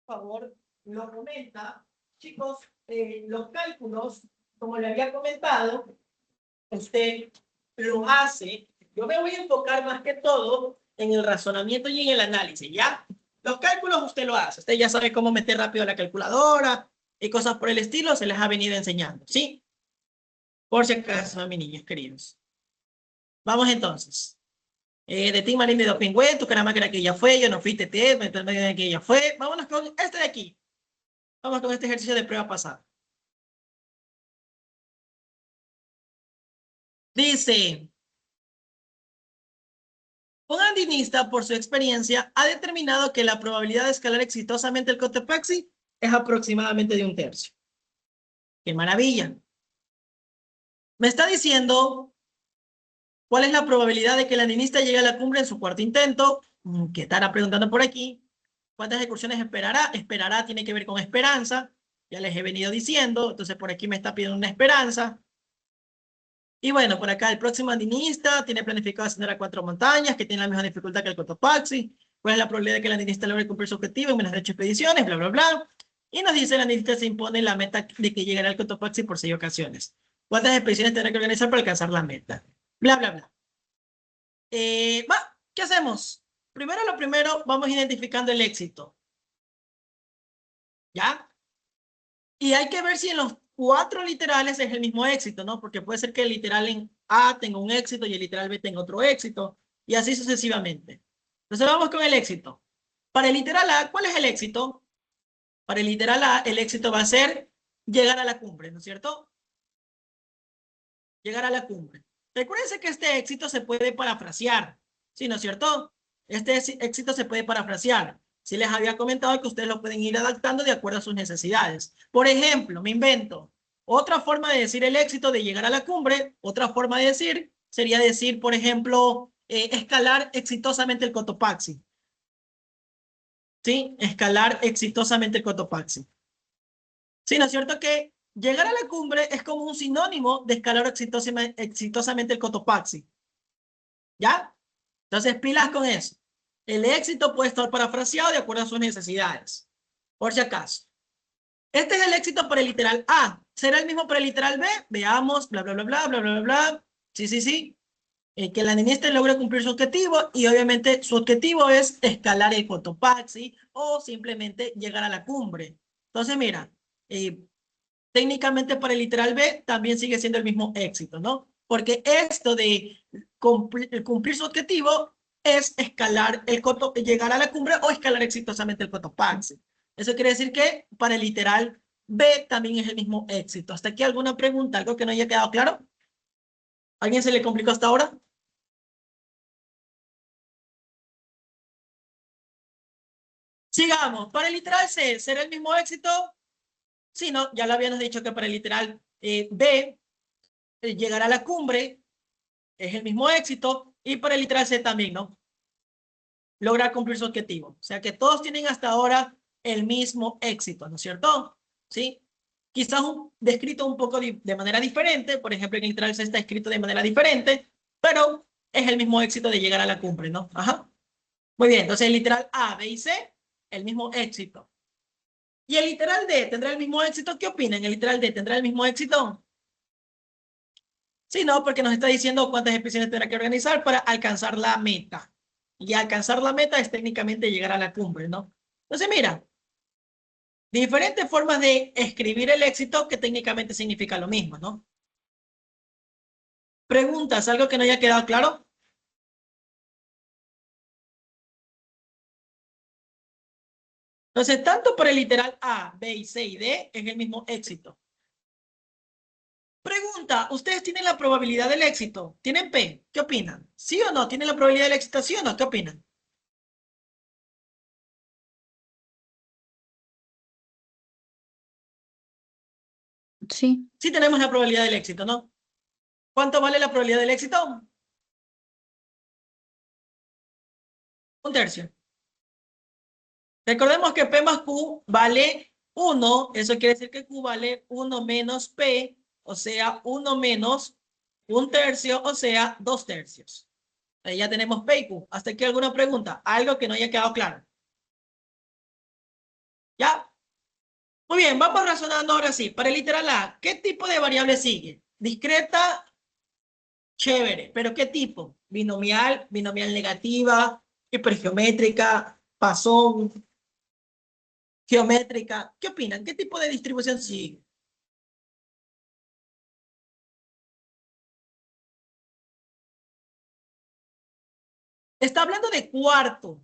Por favor, lo comenta. Chicos, los cálculos, como le había comentado, usted lo hace. Yo me voy a enfocar más que todo en el razonamiento y en el análisis, ¿ya? Los cálculos usted lo hace. Usted ya sabe cómo meter rápido la calculadora y cosas por el estilo, se les ha venido enseñando, ¿sí? Por si acaso, mis niños queridos. Vamos entonces. De Tim Marín de Dopingüe, tu cara máquina que ya fue, yo no fui TT, que ya fue. Vámonos con este de aquí. Vamos con este ejercicio de prueba pasada. Dice, un andinista, por su experiencia, ha determinado que la probabilidad de escalar exitosamente el Cotopaxi es aproximadamente de 1/3. ¡Qué maravilla! Me está diciendo cuál es la probabilidad de que el andinista llegue a la cumbre en su cuarto intento. ¿Qué estará preguntando por aquí? ¿Cuántas excursiones esperará? Esperará tiene que ver con esperanza. Ya les he venido diciendo. Entonces por aquí me está pidiendo una esperanza. Y bueno, por acá el próximo andinista tiene planificado ascender a 4 montañas que tienen la misma dificultad que el Cotopaxi. ¿Cuál es la probabilidad de que el andinista logre cumplir su objetivo en menos de 8 expediciones? Bla, bla, bla. Y nos dice el andinista se impone la meta de que llegará al Cotopaxi por 6 ocasiones. ¿Cuántas expediciones tendrá que organizar para alcanzar la meta? Bla, bla, bla. ¿Qué hacemos? Primero lo primero, vamos identificando el éxito. ¿Ya? Y hay que ver si en los 4 literales es el mismo éxito, ¿no? Porque puede ser que el literal en A tenga un éxito y el literal B tenga otro éxito, y así sucesivamente. Entonces vamos con el éxito. Para el literal A, ¿cuál es el éxito? Para el literal A, el éxito va a ser llegar a la cumbre, ¿no es cierto? Llegar a la cumbre. Recuérdense que este éxito se puede parafrasear, ¿sí, no es cierto? Este éxito se puede parafrasear. Sí les había comentado que ustedes lo pueden ir adaptando de acuerdo a sus necesidades. Por ejemplo, me invento. Otra forma de decir el éxito de llegar a la cumbre, otra forma de decir, sería decir, por ejemplo, escalar exitosamente el Cotopaxi. ¿Sí? Escalar exitosamente el Cotopaxi. ¿Sí, no es cierto que llegar a la cumbre es como un sinónimo de escalar exitosamente el Cotopaxi? ¿Ya? Entonces, pilas con eso. El éxito puede estar parafraseado de acuerdo a sus necesidades. Por si acaso. Este es el éxito para el literal A. ¿Será el mismo para el literal B? Veamos, bla, bla, bla, bla, bla, bla, bla. Sí, sí, sí. Que el andinista logre cumplir su objetivo y obviamente su objetivo es escalar el Cotopaxi o simplemente llegar a la cumbre. Entonces, mira, técnicamente para el literal B también sigue siendo el mismo éxito, ¿no? Porque esto de cumplir su objetivo es escalar llegar a la cumbre o escalar exitosamente el Cotopaxi. Eso quiere decir que para el literal B también es el mismo éxito. ¿Hasta aquí alguna pregunta? ¿Algo que no haya quedado claro? ¿Alguien se le complicó hasta ahora? Sigamos. Para el literal C, ¿será el mismo éxito? Sí, no, ya lo habíamos dicho que para el literal B, llegar a la cumbre es el mismo éxito y para el literal C también, ¿no? Lograr cumplir su objetivo. O sea que todos tienen hasta ahora el mismo éxito, ¿no es cierto? ¿Sí? Quizás descrito un poco de manera diferente, por ejemplo, en el literal C está escrito de manera diferente, pero es el mismo éxito de llegar a la cumbre, ¿no? Ajá. Muy bien, entonces el literal A, B y C, el mismo éxito. ¿Y el literal D tendrá el mismo éxito? ¿Qué opinan? ¿El literal D tendrá el mismo éxito? Sí, no, porque nos está diciendo cuántas expediciones tendrá que organizar para alcanzar la meta. Y alcanzar la meta es técnicamente llegar a la cumbre, ¿no? Entonces, mira, diferentes formas de escribir el éxito que técnicamente significa lo mismo, ¿no? Preguntas, algo que no haya quedado claro. Entonces, tanto por el literal A, B, y C y D es el mismo éxito. Pregunta, ¿ustedes tienen la probabilidad del éxito? ¿Tienen P? ¿Qué opinan? ¿Sí o no? ¿Tienen la probabilidad del éxito? ¿Sí o no? ¿Qué opinan? Sí. Sí tenemos la probabilidad del éxito, ¿no? ¿Cuánto vale la probabilidad del éxito? 1/3. Recordemos que P más Q vale 1. Eso quiere decir que Q vale 1 menos P, o sea, 1 menos 1/3, o sea, 2/3. Ahí ya tenemos P y Q. ¿Hasta aquí alguna pregunta? Algo que no haya quedado claro. ¿Ya? Muy bien, vamos razonando ahora sí. Para el literal A, ¿qué tipo de variable sigue? Discreta, chévere, pero ¿qué tipo? Binomial, binomial negativa, hipergeométrica, pasón, geométrica. ¿Qué opinan? ¿Qué tipo de distribución sigue? Está hablando de cuarto,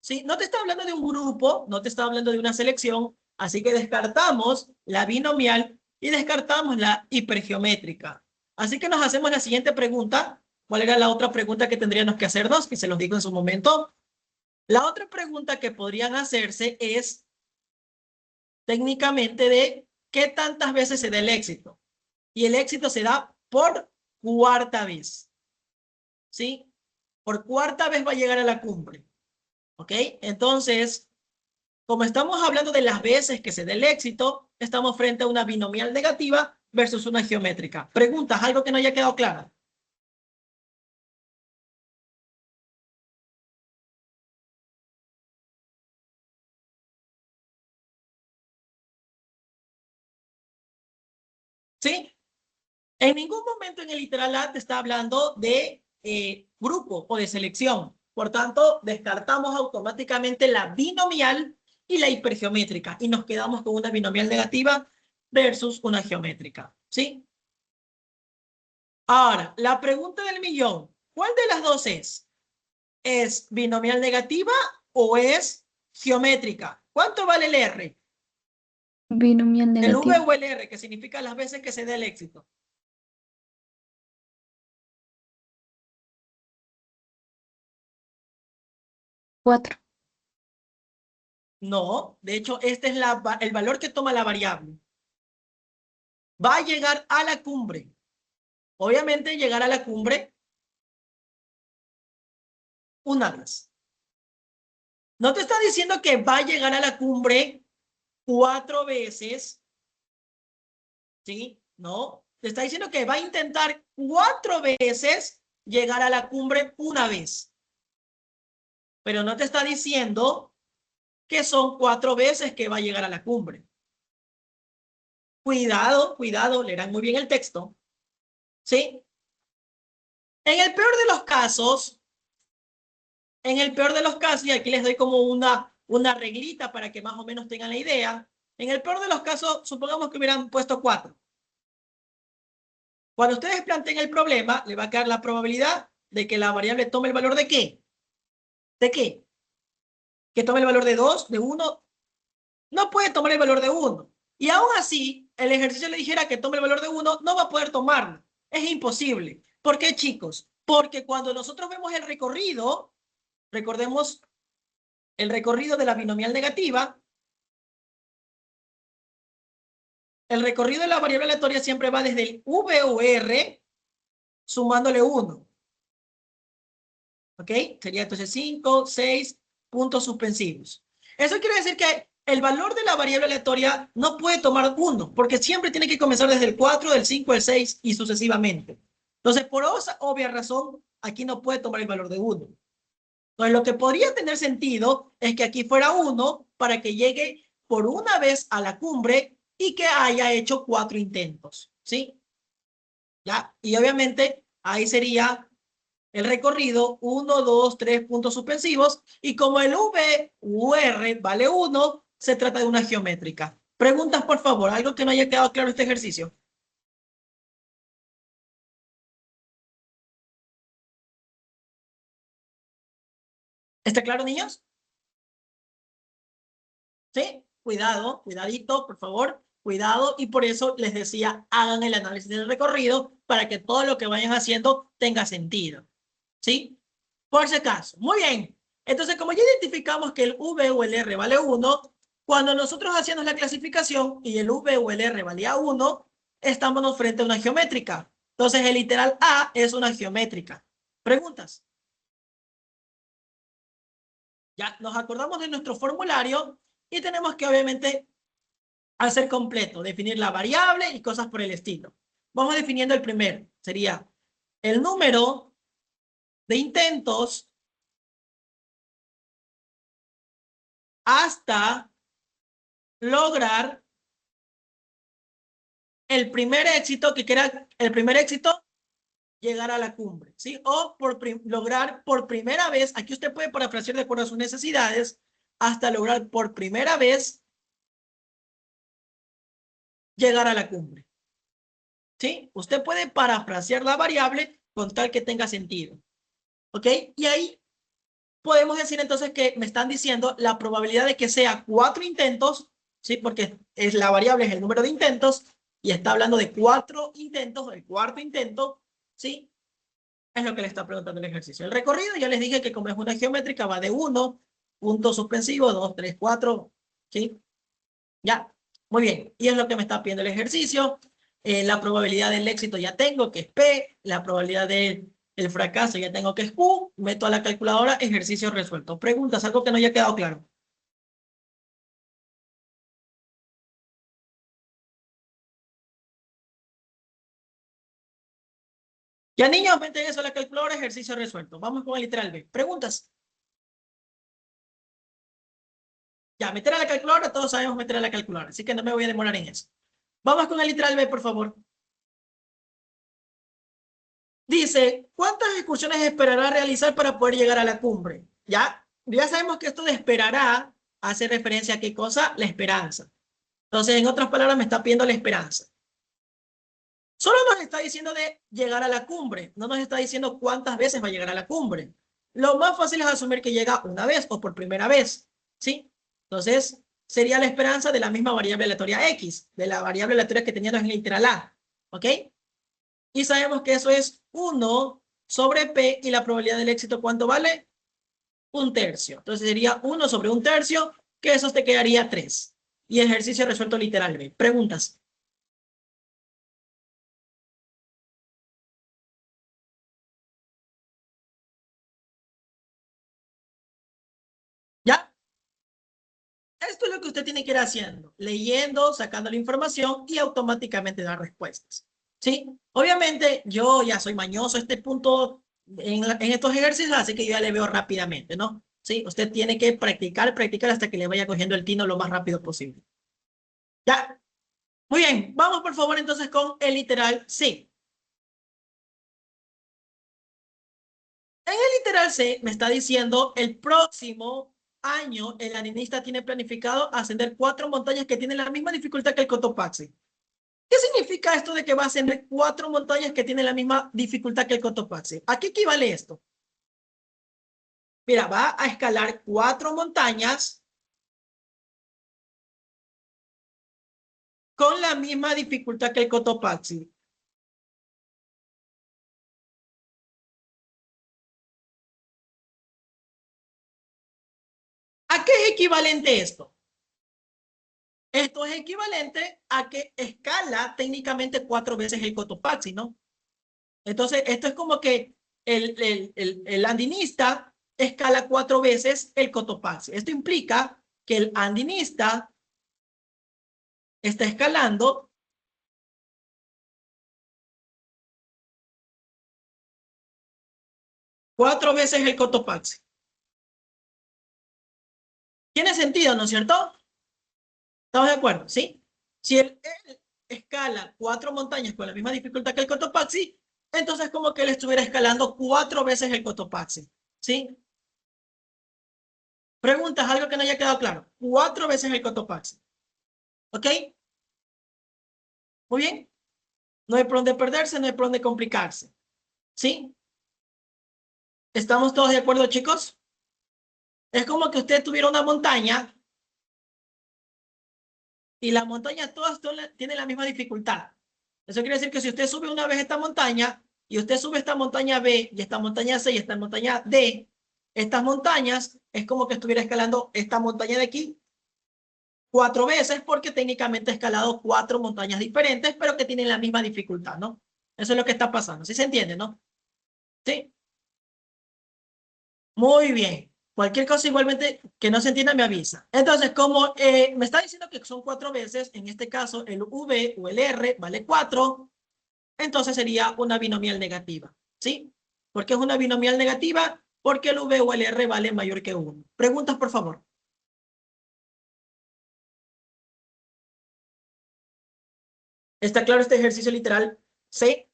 ¿sí? No te está hablando de un grupo, no te está hablando de una selección, así que descartamos la binomial y descartamos la hipergeométrica. Así que nos hacemos la siguiente pregunta. ¿Cuál era la otra pregunta que tendríamos que hacernos? Que se los digo en su momento. La otra pregunta que podrían hacerse es técnicamente de qué tantas veces se da el éxito. Y el éxito se da por cuarta vez, ¿sí? Por cuarta vez va a llegar a la cumbre, ¿ok? Entonces, como estamos hablando de las veces que se da el éxito, estamos frente a una binomial negativa versus una geométrica. Preguntas, algo que no haya quedado claro. ¿Sí? En ningún momento en el literal A te está hablando de grupo o de selección. Por tanto, descartamos automáticamente la binomial y la hipergeométrica y nos quedamos con una binomial negativa versus una geométrica. ¿Sí? Ahora, la pregunta del millón. ¿Cuál de las dos es? ¿Es binomial negativa o es geométrica? ¿Cuánto vale el R? Binomial El V negativo. o el R, que significa las veces que se dé el éxito. Cuatro. No, de hecho, este es el valor que toma la variable. Va a llegar a la cumbre. Obviamente, llegar a la cumbre una vez. No te está diciendo que va a llegar a la cumbre 4 veces, ¿sí? No, te está diciendo que va a intentar 4 veces llegar a la cumbre una vez. Pero no te está diciendo que son 4 veces que va a llegar a la cumbre. Cuidado, cuidado, leerán muy bien el texto, ¿sí? En el peor de los casos, y aquí les doy como una reglita para que más o menos tengan la idea, en el peor de los casos, supongamos que hubieran puesto 4. Cuando ustedes planteen el problema, le va a quedar la probabilidad de que la variable tome el valor de ¿qué? ¿De qué? Que tome el valor de 2, de 1. No puede tomar el valor de 1. Y aún así, el ejercicio le dijera que tome el valor de 1, no va a poder tomarlo. Es imposible. ¿Por qué, chicos? Porque cuando nosotros vemos el recorrido, recordemos el recorrido de la binomial negativa, el recorrido de la variable aleatoria siempre va desde el V o R sumándole 1. ¿Ok? Sería entonces 5, 6 puntos suspensivos. Eso quiere decir que el valor de la variable aleatoria no puede tomar 1, porque siempre tiene que comenzar desde el 4, del 5, el 6 y sucesivamente. Entonces, por esa obvia razón, aquí no puede tomar el valor de 1. Entonces, lo que podría tener sentido es que aquí fuera 1 para que llegue por una vez a la cumbre y que haya hecho 4 intentos, ¿sí? ¿Ya? Y obviamente ahí sería el recorrido 1, 2, 3 puntos suspensivos y como el V u R vale 1, se trata de una geométrica. Preguntas, por favor, algo que no haya quedado claro en este ejercicio. ¿Está claro, niños? ¿Sí? Cuidado, cuidadito, por favor, cuidado. Y por eso les decía, hagan el análisis del recorrido para que todo lo que vayan haciendo tenga sentido. ¿Sí? Por si acaso. Muy bien. Entonces, como ya identificamos que el V o el R vale 1, cuando nosotros hacíamos la clasificación y el V o el R valía 1, estamos frente a una geométrica. Entonces, el literal A es una geométrica. ¿Preguntas? Ya nos acordamos de nuestro formulario y tenemos que, obviamente, hacer completo, definir la variable y cosas por el estilo. Vamos definiendo el primero. Sería el número de intentos hasta lograr el primer éxito, que era el primer éxito, llegar a la cumbre, ¿sí? O lograr por primera vez, aquí usted puede parafrasear de acuerdo a sus necesidades, hasta lograr por primera vez llegar a la cumbre, ¿sí? Usted puede parafrasear la variable con tal que tenga sentido, ¿ok? Y ahí podemos decir entonces que me están diciendo la probabilidad de que sea 4 intentos, ¿sí? Porque la variable es el número de intentos y está hablando de 4 intentos, el cuarto intento, ¿sí? Es lo que le está preguntando el ejercicio. El recorrido, ya les dije que como es una geométrica, va de 1, punto suspensivo, 2, 3, 4, ¿sí? Ya, muy bien. Y es lo que me está pidiendo el ejercicio. La probabilidad del éxito ya tengo, que es P. La probabilidad del fracaso ya tengo, que es Q. Meto a la calculadora, ejercicio resuelto. Preguntas, algo que no haya quedado claro. Ya niños, meten eso a la calculadora, ejercicio resuelto. Vamos con el literal B. Preguntas. Ya, meter a la calculadora, todos sabemos meter a la calculadora, así que no me voy a demorar en eso. Vamos con el literal B, por favor. Dice, ¿cuántas excursiones esperará realizar para poder llegar a la cumbre? Ya sabemos que esto de esperará hace referencia a qué cosa, la esperanza. Entonces, en otras palabras, me está pidiendo la esperanza. Solo nos está diciendo de llegar a la cumbre, no nos está diciendo cuántas veces va a llegar a la cumbre. Lo más fácil es asumir que llega una vez o por primera vez, ¿sí? Entonces, sería la esperanza de la misma variable aleatoria X, de la variable aleatoria que teníamos en el literal A, ¿ok? Y sabemos que eso es 1 sobre P y la probabilidad del éxito, ¿cuánto vale? 1/3. Entonces sería 1 sobre 1/3, que eso te quedaría 3. Y ejercicio resuelto literal B. Preguntas. ¿Ya? Esto es lo que usted tiene que ir haciendo, leyendo, sacando la información y automáticamente dar respuestas. ¿Sí? Obviamente yo ya soy mañoso a este punto en estos ejercicios, así que yo ya le veo rápidamente, ¿no? ¿Sí? Usted tiene que practicar, practicar hasta que le vaya cogiendo el tino lo más rápido posible. ¿Ya? Muy bien, vamos por favor entonces con el literal C. En el literal C me está diciendo el próximo año el andinista tiene planificado ascender 4 montañas que tienen la misma dificultad que el Cotopaxi. ¿Qué significa esto de que va a ascender 4 montañas que tienen la misma dificultad que el Cotopaxi? ¿A qué equivale esto? Mira, va a escalar 4 montañas con la misma dificultad que el Cotopaxi. ¿A qué es equivalente esto? Esto es equivalente a que escala técnicamente 4 veces el Cotopaxi, ¿no? Entonces, esto es como que el andinista escala 4 veces el Cotopaxi. Esto implica que el andinista está escalando 4 veces el Cotopaxi. Tiene sentido, ¿no es cierto? ¿Estamos de acuerdo? ¿Sí? Si él escala 4 montañas con la misma dificultad que el Cotopaxi, entonces como que él estuviera escalando 4 veces el Cotopaxi. ¿Sí? Preguntas, algo que no haya quedado claro. 4 veces el Cotopaxi. ¿Ok? Muy bien. No hay por dónde perderse, no hay por dónde complicarse. ¿Sí? ¿Estamos todos de acuerdo, chicos? Es como que usted tuviera una montaña y las montañas todas tienen la misma dificultad. Eso quiere decir que si usted sube una vez esta montaña y usted sube esta montaña B y esta montaña C y esta montaña D, estas montañas es como que estuviera escalando esta montaña de aquí 4 veces porque técnicamente ha escalado 4 montañas diferentes, pero que tienen la misma dificultad, ¿no? Eso es lo que está pasando. ¿Sí se entiende, no? Sí. Muy bien. Cualquier cosa igualmente que no se entienda me avisa. Entonces, como me está diciendo que son 4 veces, en este caso el V o el R vale 4, entonces sería una binomial negativa. ¿Sí? ¿Por qué es una binomial negativa? Porque el V o el R vale mayor que 1. Preguntas, por favor. ¿Está claro este ejercicio literal? ¿Sí?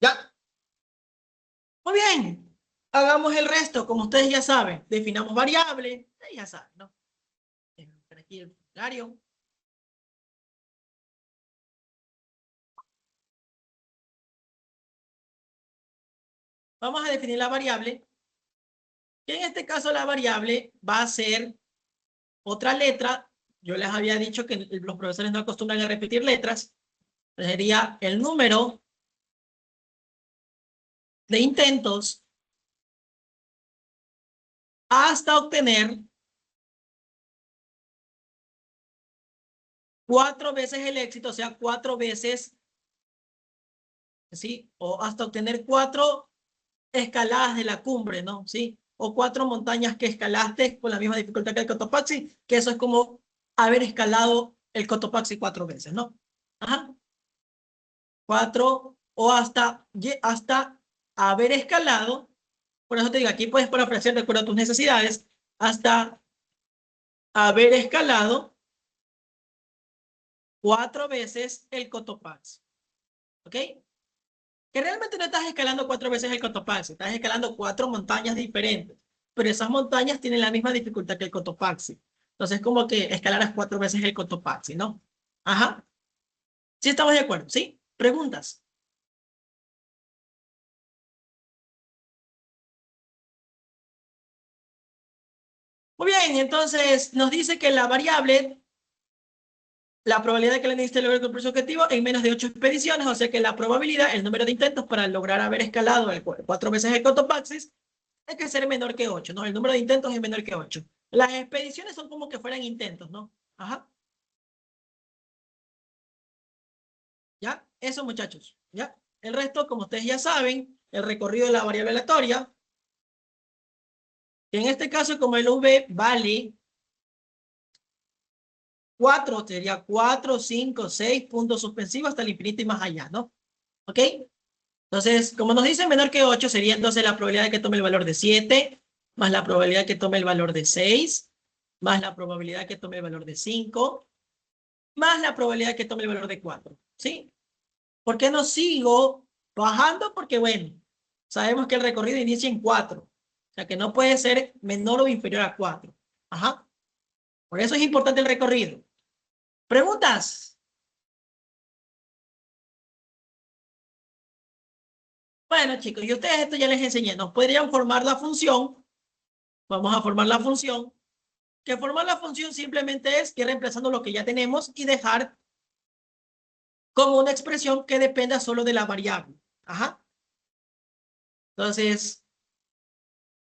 ¿Ya? Muy bien. Hagamos el resto, como ustedes ya saben. Definamos variable. Ya saben, ¿no? Por aquí el formulario. Vamos a definir la variable. Y en este caso la variable va a ser otra letra. Yo les había dicho que los profesores no acostumbran a repetir letras. Sería el número de intentos hasta obtener 4 veces el éxito, o sea, 4 veces, ¿sí? O hasta obtener 4 escaladas de la cumbre, ¿no? ¿Sí? O 4 montañas que escalaste con la misma dificultad que el Cotopaxi, que eso es como haber escalado el Cotopaxi 4 veces, ¿no? Ajá. 4 o hasta haber escalado, por eso te digo, aquí puedes para ofrecer de acuerdo a tus necesidades, hasta haber escalado 4 veces el Cotopaxi. ¿Ok? Que realmente no estás escalando 4 veces el Cotopaxi, estás escalando 4 montañas diferentes, pero esas montañas tienen la misma dificultad que el Cotopaxi. Entonces, como que escalaras 4 veces el Cotopaxi, ¿no? Ajá. ¿Sí estamos de acuerdo? ¿Sí? ¿Preguntas? Muy bien, entonces nos dice que la variable, la probabilidad de que el alienígena logre cumplir su objetivo en menos de 8 expediciones, o sea que la probabilidad, el número de intentos para lograr haber escalado 4 veces el Cotopaxi, es que ser menor que 8, ¿no? El número de intentos es menor que 8. Las expediciones son como que fueran intentos, ¿no? Ajá. ¿Ya? Eso, muchachos. ¿Ya? El resto, como ustedes ya saben, el recorrido de la variable aleatoria, que en este caso, como el V vale 4, sería 4, 5, 6 puntos suspensivos hasta el infinito y más allá, ¿no? ¿Ok? Entonces, como nos dice menor que 8, sería entonces la probabilidad de que tome el valor de 7, más la probabilidad de que tome el valor de 6, más la probabilidad de que tome el valor de 5, más la probabilidad de que tome el valor de 4. ¿Sí? ¿Por qué no sigo bajando? Porque, bueno, sabemos que el recorrido inicia en 4. O sea, que no puede ser menor o inferior a 4. Ajá. Por eso es importante el recorrido. ¿Preguntas? Bueno, chicos, y ustedes esto ya les enseñé. Nos podrían formar la función. Vamos a formar la función. Que formar la función simplemente es ir reemplazando lo que ya tenemos y dejar como una expresión que dependa solo de la variable. Ajá. Entonces,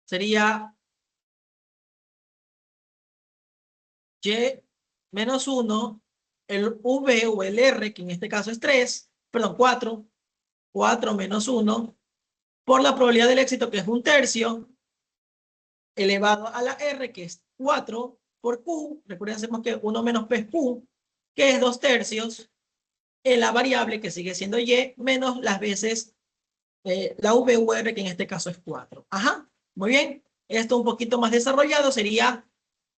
sería y menos 1, el v o el r, que en este caso es 3, perdón, 4 menos 1, por la probabilidad del éxito, que es 1/3, elevado a la r, que es 4, por q, recuerden, hacemos que 1 menos p es q, que es 2/3, en la variable, que sigue siendo y, menos las veces la v u r, que en este caso es 4. Ajá, muy bien. Esto un poquito más desarrollado sería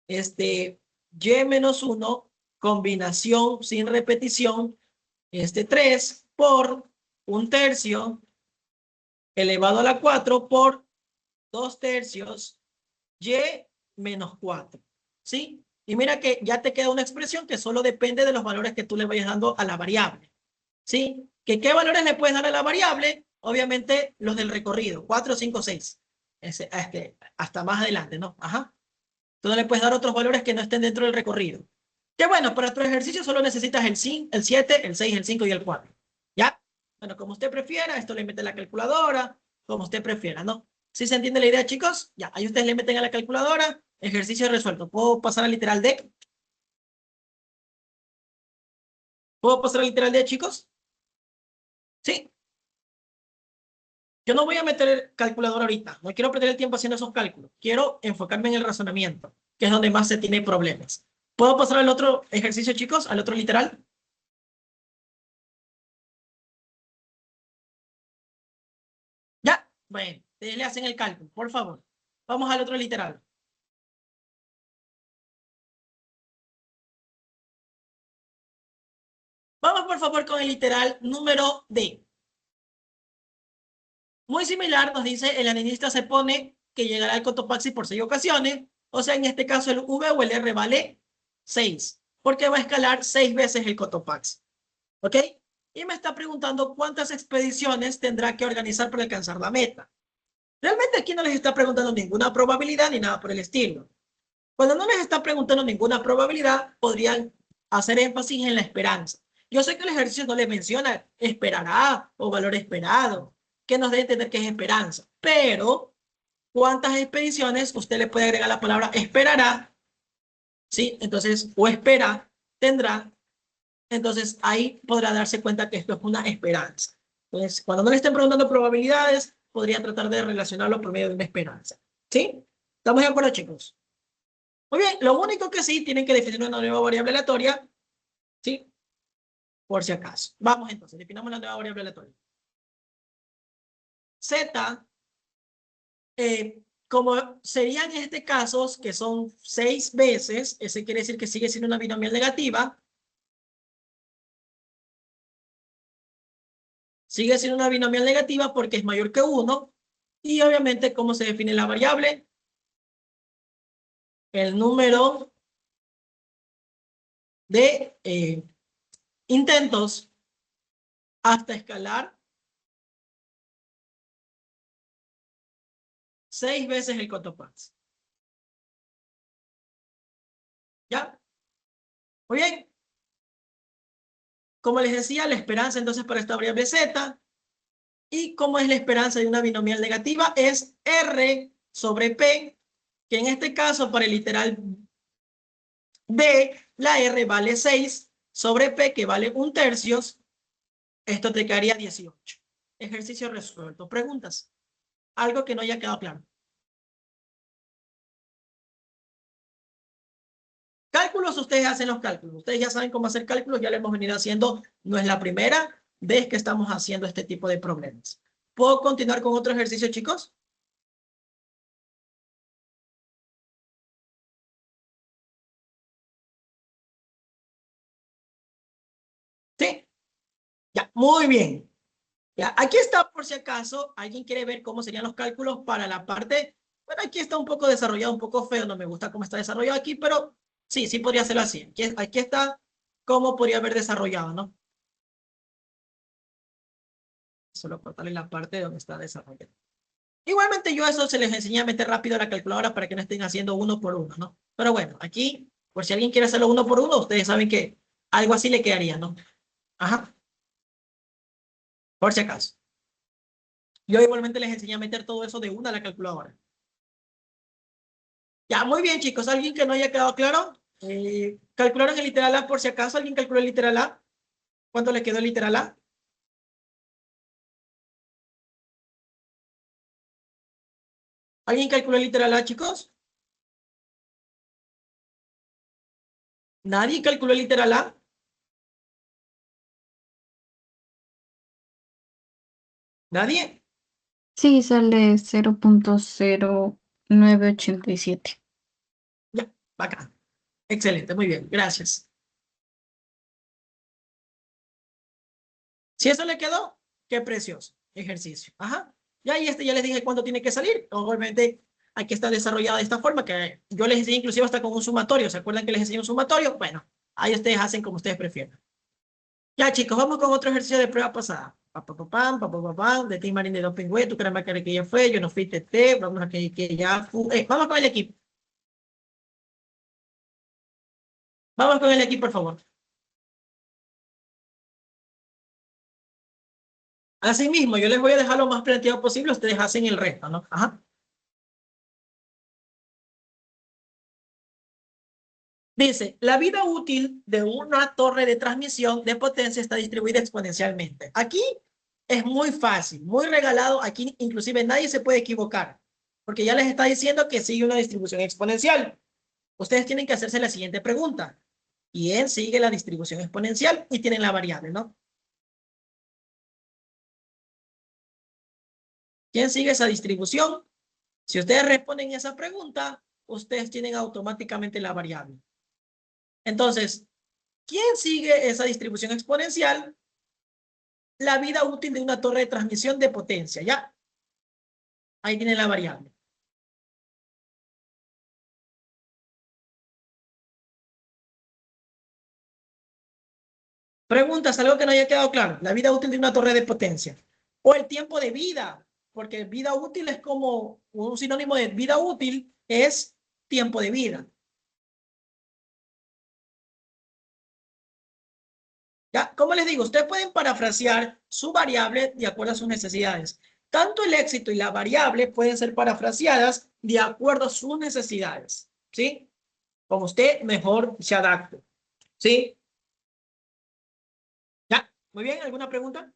y menos 1, combinación sin repetición, 3 por 1/3 elevado a la 4 por 2/3 y menos 4. ¿Sí? Y mira que ya te queda una expresión que solo depende de los valores que tú le vayas dando a la variable. ¿Sí? ¿Qué valores le puedes dar a la variable? Obviamente los del recorrido, 4, 5, 6. Hasta más adelante, ¿no? Ajá. Tú no le puedes dar otros valores que no estén dentro del recorrido. Que bueno, para tu ejercicio solo necesitas el 5, el 7, el 6, el 5 y el 4. ¿Ya? Bueno, como usted prefiera, esto le mete a la calculadora, como usted prefiera, ¿no? ¿Sí se entiende la idea, chicos? Ya, ahí ustedes le meten a la calculadora, ejercicio resuelto. ¿Puedo pasar al literal D? ¿Puedo pasar al literal D, chicos? Sí. Yo no voy a meter calculadora ahorita. No quiero perder el tiempo haciendo esos cálculos. Quiero enfocarme en el razonamiento, que es donde más se tiene problemas. ¿Puedo pasar al otro ejercicio, chicos? ¿Al otro literal? Ya. Bueno, ustedes le hacen el cálculo, por favor. Vamos al otro literal. Vamos por favor con el literal número D. Muy similar, nos dice, el aninista se pone que llegará al Cotopaxi por 6 ocasiones. O sea, en este caso el V o el R vale 6. Porque va a escalar 6 veces el Cotopaxi. ¿Ok? Y me está preguntando cuántas expediciones tendrá que organizar para alcanzar la meta. Realmente aquí no les está preguntando ninguna probabilidad ni nada por el estilo. Cuando no les está preguntando ninguna probabilidad, podrían hacer énfasis en la esperanza. Yo sé que el ejercicio no les menciona esperará o valor esperado, que nos dé a entender que es esperanza, pero ¿cuántas expediciones usted le puede agregar la palabra esperará? ¿Sí? Entonces, o espera, tendrá. Entonces, ahí podrá darse cuenta que esto es una esperanza. Entonces, cuando no le estén preguntando probabilidades, podrían tratar de relacionarlo por medio de una esperanza. ¿Sí? ¿Estamos de acuerdo, chicos? Muy bien, lo único que sí, tienen que definir una nueva variable aleatoria, ¿sí? Por si acaso. Vamos entonces, definamos la nueva variable aleatoria. Z, como serían en este caso, que son 6 veces, ese quiere decir que sigue siendo una binomial negativa. Sigue siendo una binomial negativa porque es mayor que 1. Y obviamente, ¿cómo se define la variable? El número de intentos hasta escalar 6 veces el Cotopaxi. ¿Ya? Muy bien. Como les decía, la esperanza entonces para esta variable z, y como es la esperanza de una binomial negativa, es R sobre P, que en este caso para el literal B, la R vale 6 sobre P, que vale 1/3. Esto te quedaría 18. Ejercicio resuelto. ¿Preguntas? Algo que no haya quedado claro. Cálculos, ustedes hacen los cálculos. Ustedes ya saben cómo hacer cálculos, ya lo hemos venido haciendo. No es la primera vez que estamos haciendo este tipo de problemas. ¿Puedo continuar con otro ejercicio, chicos? Sí. Ya, muy bien. Ya, aquí está por si acaso alguien quiere ver cómo serían los cálculos para la parte. Bueno, aquí está un poco desarrollado, un poco feo, no me gusta cómo está desarrollado aquí, pero sí, sí podría hacerlo así. Aquí está cómo podría haber desarrollado, ¿no? Solo cortarle la parte donde está desarrollado. Igualmente yo eso se les enseñé a meter rápido a la calculadora para que no estén haciendo uno por uno, ¿no? Pero bueno, aquí, por si alguien quiere hacerlo uno por uno, ustedes saben que algo así le quedaría, ¿no? Ajá, por si acaso. Yo igualmente les enseñé a meter todo eso de una a la calculadora. Ya, muy bien, chicos. ¿Alguien que no haya quedado claro? ¿Calcularon el literal A por si acaso? ¿Alguien calculó el literal A? ¿Cuánto le quedó el literal A? ¿Alguien calculó el literal A, chicos? ¿Nadie calculó el literal A? ¿Nadie? Sí, sale 0.0987. Ya, bacán. Excelente, muy bien. Gracias. Si eso le quedó, qué precioso ejercicio. Ajá. Ya, y ya les dije cuándo tiene que salir. Obviamente, aquí está desarrollada de esta forma, que yo les enseñé inclusive hasta con un sumatorio. ¿Se acuerdan que les enseñé un sumatorio? Bueno, ahí ustedes hacen como ustedes prefieran. Ya, chicos, vamos con otro ejercicio de prueba pasada. Pam, de Team Marín de Dopingüe, tu caramba que ya fue, yo no fui TT, vamos a que ya fue. Vamos con el equipo. Vamos con el equipo, por favor. Así mismo, yo les voy a dejar lo más planteado posible, ustedes hacen el resto, ¿no? Ajá. Dice, la vida útil de una torre de transmisión de potencia está distribuida exponencialmente. Aquí es muy fácil, muy regalado. Aquí inclusive nadie se puede equivocar, porque ya les está diciendo que sigue una distribución exponencial. Ustedes tienen que hacerse la siguiente pregunta. ¿Quién sigue la distribución exponencial? Y tienen la variable, ¿no? ¿Quién sigue esa distribución? Si ustedes responden esa pregunta, ustedes tienen automáticamente la variable. Entonces, ¿quién sigue esa distribución exponencial? La vida útil de una torre de transmisión de potencia, ¿ya? Ahí tienen la variable. Preguntas, algo que no haya quedado claro. La vida útil de una torre de potencia. O el tiempo de vida, porque vida útil es como un sinónimo de vida útil, es tiempo de vida. ¿Ya? Como les digo, ustedes pueden parafrasear su variable de acuerdo a sus necesidades. Tanto el éxito y la variable pueden ser parafraseadas de acuerdo a sus necesidades. ¿Sí? Como usted mejor se adapte. ¿Sí? ¿Ya? Muy bien, ¿alguna pregunta?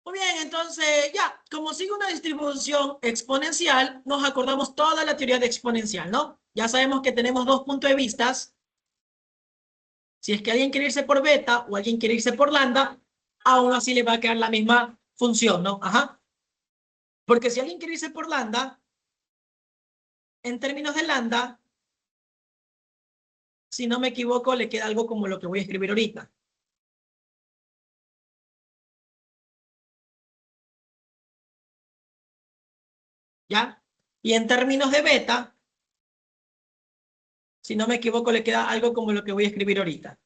Muy bien, entonces ya, como sigue una distribución exponencial, nos acordamos toda la teoría de exponencial, ¿no? Ya sabemos que tenemos dos puntos de vista. Si es que alguien quiere irse por beta o alguien quiere irse por lambda, aún así le va a quedar la misma función, ¿no? Ajá. Porque si alguien quiere irse por lambda, en términos de lambda, si no me equivoco, le queda algo como lo que voy a escribir ahorita. ¿Ya? Y en términos de beta, si no me equivoco, le queda algo como lo que voy a escribir ahorita.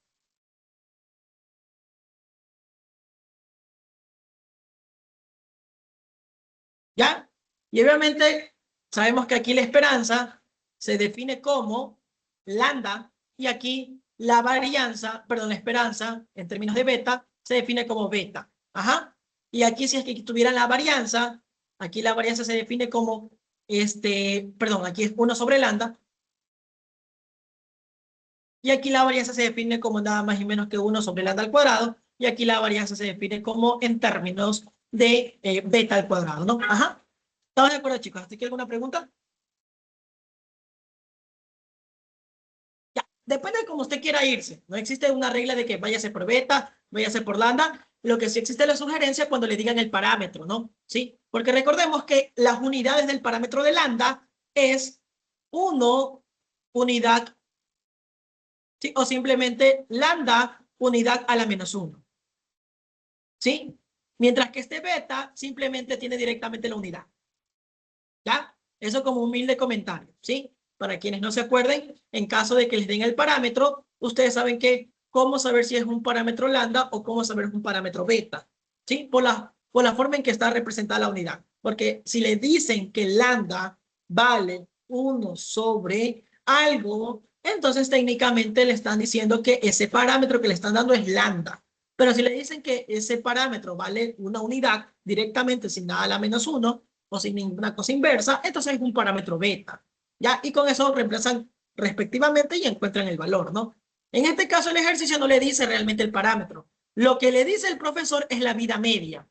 ¿Ya? Y obviamente sabemos que aquí la esperanza se define como lambda y aquí la varianza, perdón, la esperanza en términos de beta se define como beta. Ajá. Y aquí si es que tuviera la varianza, aquí la varianza se define como perdón, aquí es 1 sobre lambda. Y aquí la varianza se define como nada más y menos que 1 sobre lambda al cuadrado. Y aquí la varianza se define como en términos de beta al cuadrado, ¿no? Ajá. ¿Estamos de acuerdo, chicos? ¿Hasta aquí alguna pregunta? Ya, depende de cómo usted quiera irse. No existe una regla de que váyase por beta, váyase por lambda. Lo que sí existe es la sugerencia cuando le digan el parámetro, ¿no? ¿Sí? Porque recordemos que las unidades del parámetro de lambda es 1 unidad, ¿sí? O simplemente lambda unidad a la menos 1. ¿Sí? Mientras que este beta simplemente tiene directamente la unidad. ¿Ya? Eso como humilde comentario, ¿sí? Para quienes no se acuerden, en caso de que les den el parámetro, ustedes saben que cómo saber si es un parámetro lambda o cómo saber si es un parámetro beta, ¿sí? Por la forma en que está representada la unidad. Porque si le dicen que lambda vale 1 sobre algo, entonces técnicamente le están diciendo que ese parámetro que le están dando es lambda. Pero si le dicen que ese parámetro vale una unidad directamente sin nada a la menos 1, o sin ninguna cosa inversa, entonces es un parámetro beta, ¿ya? Y con eso reemplazan respectivamente y encuentran el valor, ¿no? En este caso el ejercicio no le dice realmente el parámetro. Lo que le dice el profesor es la vida media.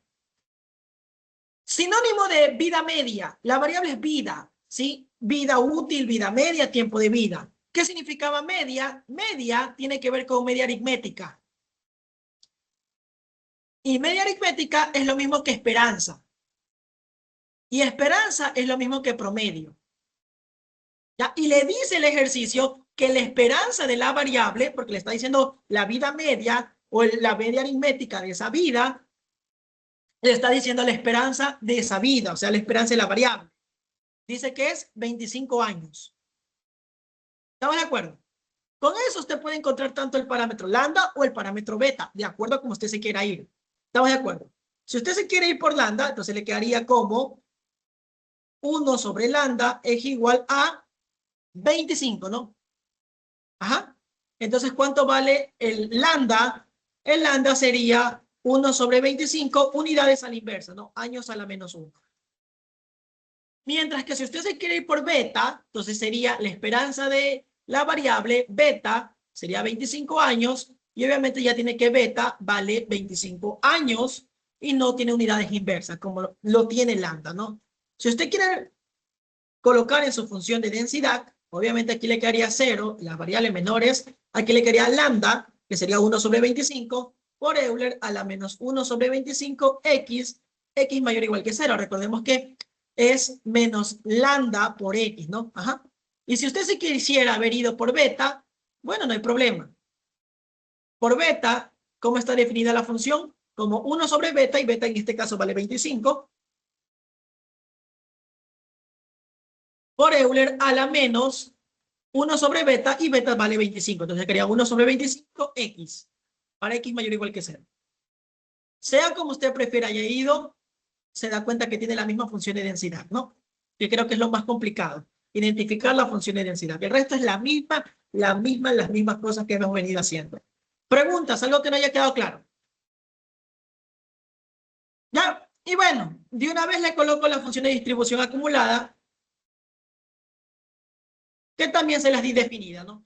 Sinónimo de vida media, la variable es vida, ¿sí? Vida útil, vida media, tiempo de vida. ¿Qué significaba media? Media tiene que ver con media aritmética. Y media aritmética es lo mismo que esperanza. Y esperanza es lo mismo que promedio. ¿Ya? Y le dice el ejercicio que la esperanza de la variable, porque le está diciendo la vida media o la media aritmética de esa vida, le está diciendo la esperanza de esa vida, o sea, la esperanza de la variable. Dice que es 25 años. ¿Estamos de acuerdo? Con eso usted puede encontrar tanto el parámetro lambda o el parámetro beta, de acuerdo a cómo usted se quiera ir. ¿Estamos de acuerdo? Si usted se quiere ir por lambda, entonces le quedaría como 1 sobre lambda es igual a 25, ¿no? Ajá. Entonces, ¿cuánto vale el lambda? El lambda sería 1 sobre 25 unidades a la inversa, ¿no? Años a la menos 1. Mientras que si usted se quiere ir por beta, entonces sería la esperanza de la variable beta, sería 25 años, y obviamente ya tiene que beta vale 25 años y no tiene unidades inversas, como lo tiene lambda, ¿no? Si usted quiere colocar en su función de densidad, obviamente aquí le quedaría 0, las variables menores, aquí le quedaría lambda, que sería 1 sobre 25, por Euler a la menos 1 sobre 25 x, x mayor o igual que 0. Recordemos que es menos lambda por x, ¿no? Ajá. Y si usted se quisiera haber ido por beta, bueno, no hay problema. Por beta, ¿cómo está definida la función? Como 1 sobre beta, y beta en este caso vale 25, por Euler a la menos 1 sobre beta, y beta vale 25. Entonces quería 1 sobre 25 x, para x mayor o igual que 0. Sea como usted prefiera haya ido, se da cuenta que tiene la misma función de densidad, ¿no? Yo creo que es lo más complicado, identificar la función de densidad. El resto es las mismas cosas que hemos venido haciendo. Preguntas, algo que no haya quedado claro. ¿Ya? Y bueno, de una vez le coloco la función de distribución acumulada, que también se las di definida, ¿no?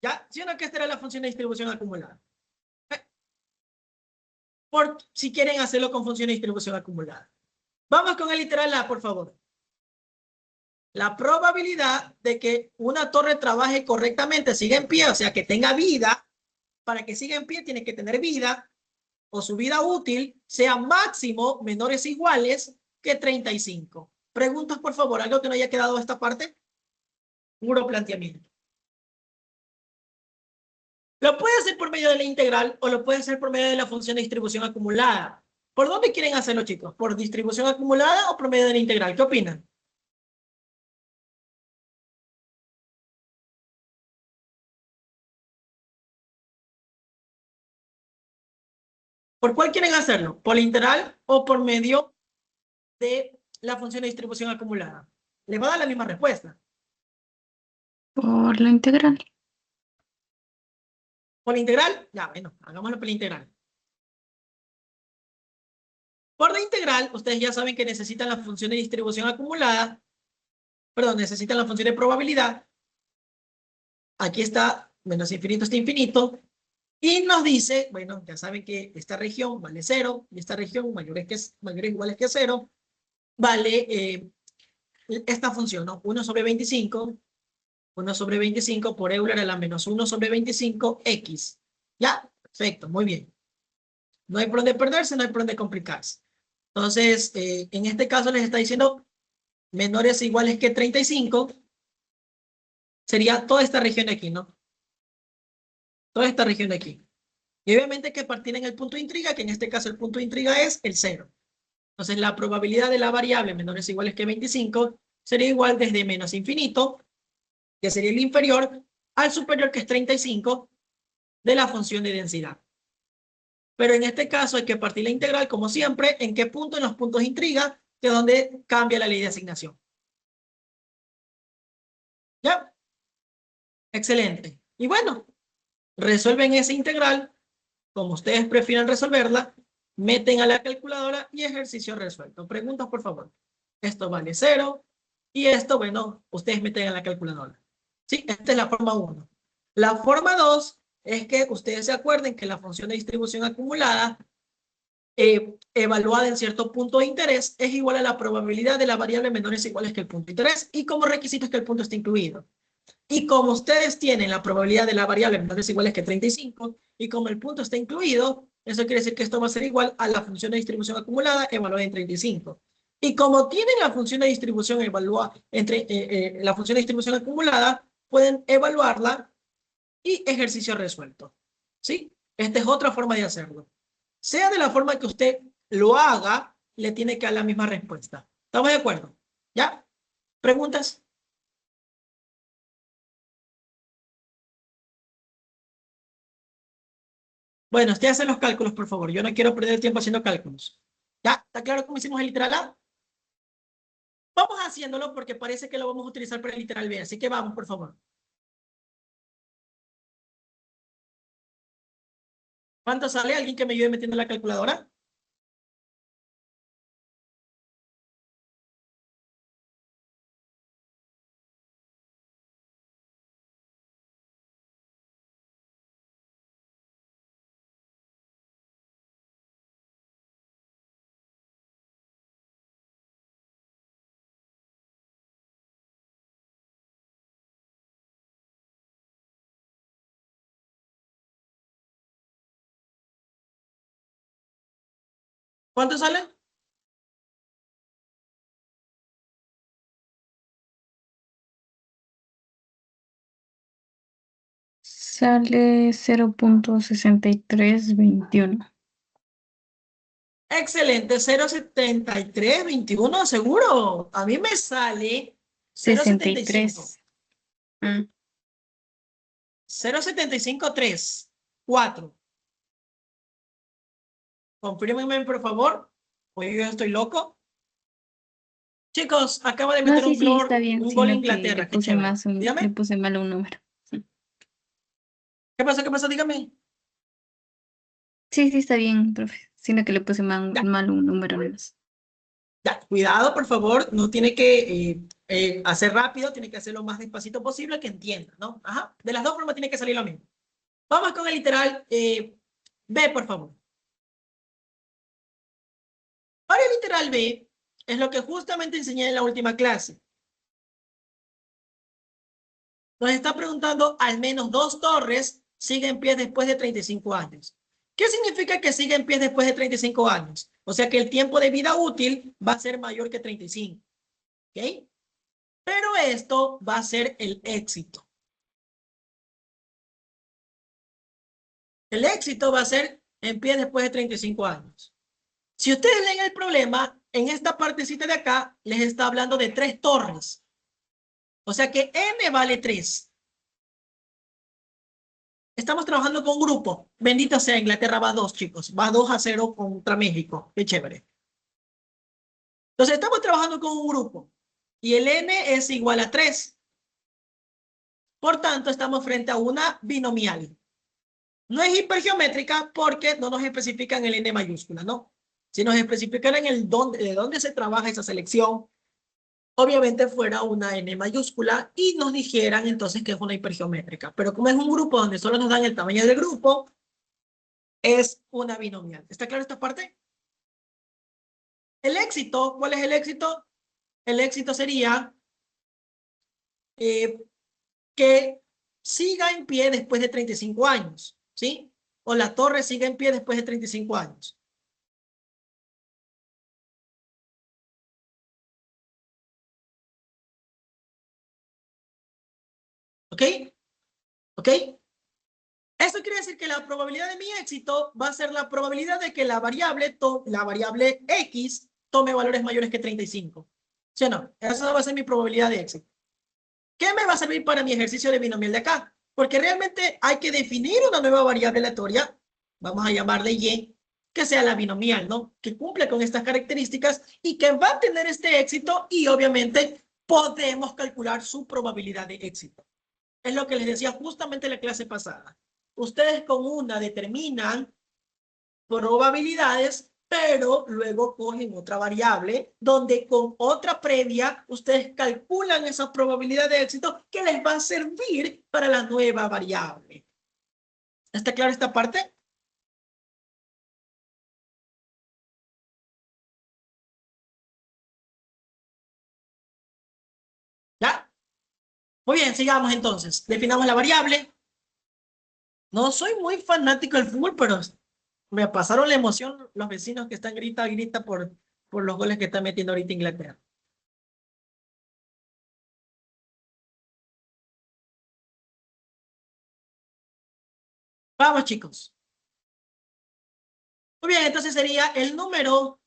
¿Ya? ¿Sí o no que esta era la función de distribución acumulada? Por si quieren hacerlo con función de distribución acumulada. Vamos con el literal A, por favor. La probabilidad de que una torre trabaje correctamente, siga en pie, o sea, que tenga vida, para que siga en pie tiene que tener vida, o su vida útil sea máximo menores o iguales que 35. Preguntas, por favor, algo que no haya quedado esta parte. Puro planteamiento. Lo puede hacer por medio de la integral o lo puede hacer por medio de la función de distribución acumulada. ¿Por dónde quieren hacerlo, chicos? ¿Por distribución acumulada o por medio de la integral? ¿Qué opinan? ¿Por cuál quieren hacerlo? ¿Por la integral o por medio de la función de distribución acumulada? Les va a dar la misma respuesta. Por la integral. ¿Por la integral? Ya, bueno, hagámoslo por la integral. Por la integral, ustedes ya saben que necesitan la función de distribución acumulada, perdón, necesitan la función de probabilidad. Aquí está, menos infinito está infinito. Y nos dice, bueno, ya saben que esta región vale 0, y esta región mayores o iguales que 0, vale esta función, ¿no? 1 sobre 25, 1 sobre 25 por Euler a la menos 1 sobre 25 x. ¿Ya? Perfecto, muy bien. No hay por dónde perderse, no hay por dónde complicarse. Entonces, en este caso les está diciendo menores o iguales que 35, sería toda esta región de aquí, ¿no? Toda esta región de aquí. Y obviamente hay que partir en el punto de intriga, que en este caso el punto de intriga es el 0. Entonces la probabilidad de la variable menores o iguales que 25 sería igual desde menos infinito, que sería el inferior, al superior, que es 35, de la función de densidad. Pero en este caso hay que partir la integral, como siempre, ¿en qué punto? En los puntos de intriga, que es donde cambia la ley de asignación. ¿Ya? Excelente. Y bueno, resuelven esa integral como ustedes prefieran resolverla, meten a la calculadora y ejercicio resuelto. Preguntas, por favor. Esto vale 0 y esto, bueno, ustedes meten a la calculadora. Sí, esta es la forma 1. La forma 2 es que ustedes se acuerden que la función de distribución acumulada evaluada en cierto punto de interés es igual a la probabilidad de la variable menores o iguales que el punto de interés, y como requisito es que el punto esté incluido. Y como ustedes tienen la probabilidad de la variable menores o iguales que 35, y como el punto está incluido, eso quiere decir que esto va a ser igual a la función de distribución acumulada evaluada en 35. Y como tienen la función de distribución evaluada la función de distribución acumulada, pueden evaluarla y ejercicio resuelto. ¿Sí? Esta es otra forma de hacerlo. Sea de la forma que usted lo haga, le tiene que dar la misma respuesta. ¿Estamos de acuerdo? ¿Ya? ¿Preguntas? Bueno, usted hace los cálculos, por favor. Yo no quiero perder tiempo haciendo cálculos. ¿Ya? ¿Está claro cómo hicimos el literal A? Vamos haciéndolo porque parece que lo vamos a utilizar para el literal B. Así que vamos, por favor. ¿Cuánto sale? ¿Alguien que me ayude metiendo la calculadora? ¿Cuánto sale? Sale 0.6321. Excelente, 0.7321, seguro. A mí me sale 0.75. 63. Mm. 0.753. Confírmenme, por favor. Oye, yo estoy loco. Chicos, acaba de No, meter sí, un sí, gol, está bien, un gol sino que le Inglaterra. Qué puse chévere. le Dígame. puse mal un número. Sí. ¿Qué pasó? ¿Qué pasó? Dígame. Sí, sí, está bien, profe, sino que le puse mal, Ya, mal un número más. ya. Cuidado, por favor. No tiene que hacer rápido, tiene que hacerlo más despacito posible, que entienda, ¿no? Ajá. De las dos formas tiene que salir lo mismo. Vamos con el literal B, por favor. Ahora el literal B es lo que justamente enseñé en la última clase. Nos está preguntando, al menos 2 torres siguen en pie después de 35 años. ¿Qué significa que sigue en pie después de 35 años? O sea que el tiempo de vida útil va a ser mayor que 35. ¿Ok? Pero esto va a ser el éxito. El éxito va a ser en pie después de 35 años. Si ustedes leen el problema, en esta partecita de acá les está hablando de 3 torres. O sea que n vale 3. Estamos trabajando con un grupo. Bendita sea, Inglaterra va 2, chicos. Va 2-0 contra México. Qué chévere. Entonces, estamos trabajando con un grupo. Y el n es igual a 3. Por tanto, estamos frente a una binomial. No es hipergeométrica porque no nos especifican el n mayúscula, ¿no? Si nos especificaran de dónde se trabaja esa selección, obviamente fuera una n mayúscula y nos dijeran entonces que es una hipergeométrica. Pero como es un grupo donde solo nos dan el tamaño del grupo, es una binomial. ¿Está claro esta parte? El éxito, ¿cuál es el éxito? El éxito sería que siga en pie después de 35 años, ¿sí? O la torre siga en pie después de 35 años. ¿Ok? ¿Ok? Esto quiere decir que la probabilidad de mi éxito va a ser la probabilidad de que la variable X tome valores mayores que 35. ¿Sí o no? Esa va a ser mi probabilidad de éxito. ¿Qué me va a servir para mi ejercicio de binomial de acá? Porque realmente hay que definir una nueva variable aleatoria, vamos a llamarle Y, que sea la binomial, ¿no? Que cumple con estas características y que va a tener este éxito y obviamente podemos calcular su probabilidad de éxito. Es lo que les decía justamente en la clase pasada. Ustedes con una determinan probabilidades, pero luego cogen otra variable donde con otra previa ustedes calculan esa probabilidad de éxito que les va a servir para la nueva variable. ¿Está clara esta parte? ¿Ya? Muy bien, sigamos entonces. Definamos la variable. No soy muy fanático del fútbol, pero me pasaron la emoción los vecinos que están grita por los goles que está metiendo ahorita Inglaterra. Vamos, chicos. Muy bien, entonces sería el número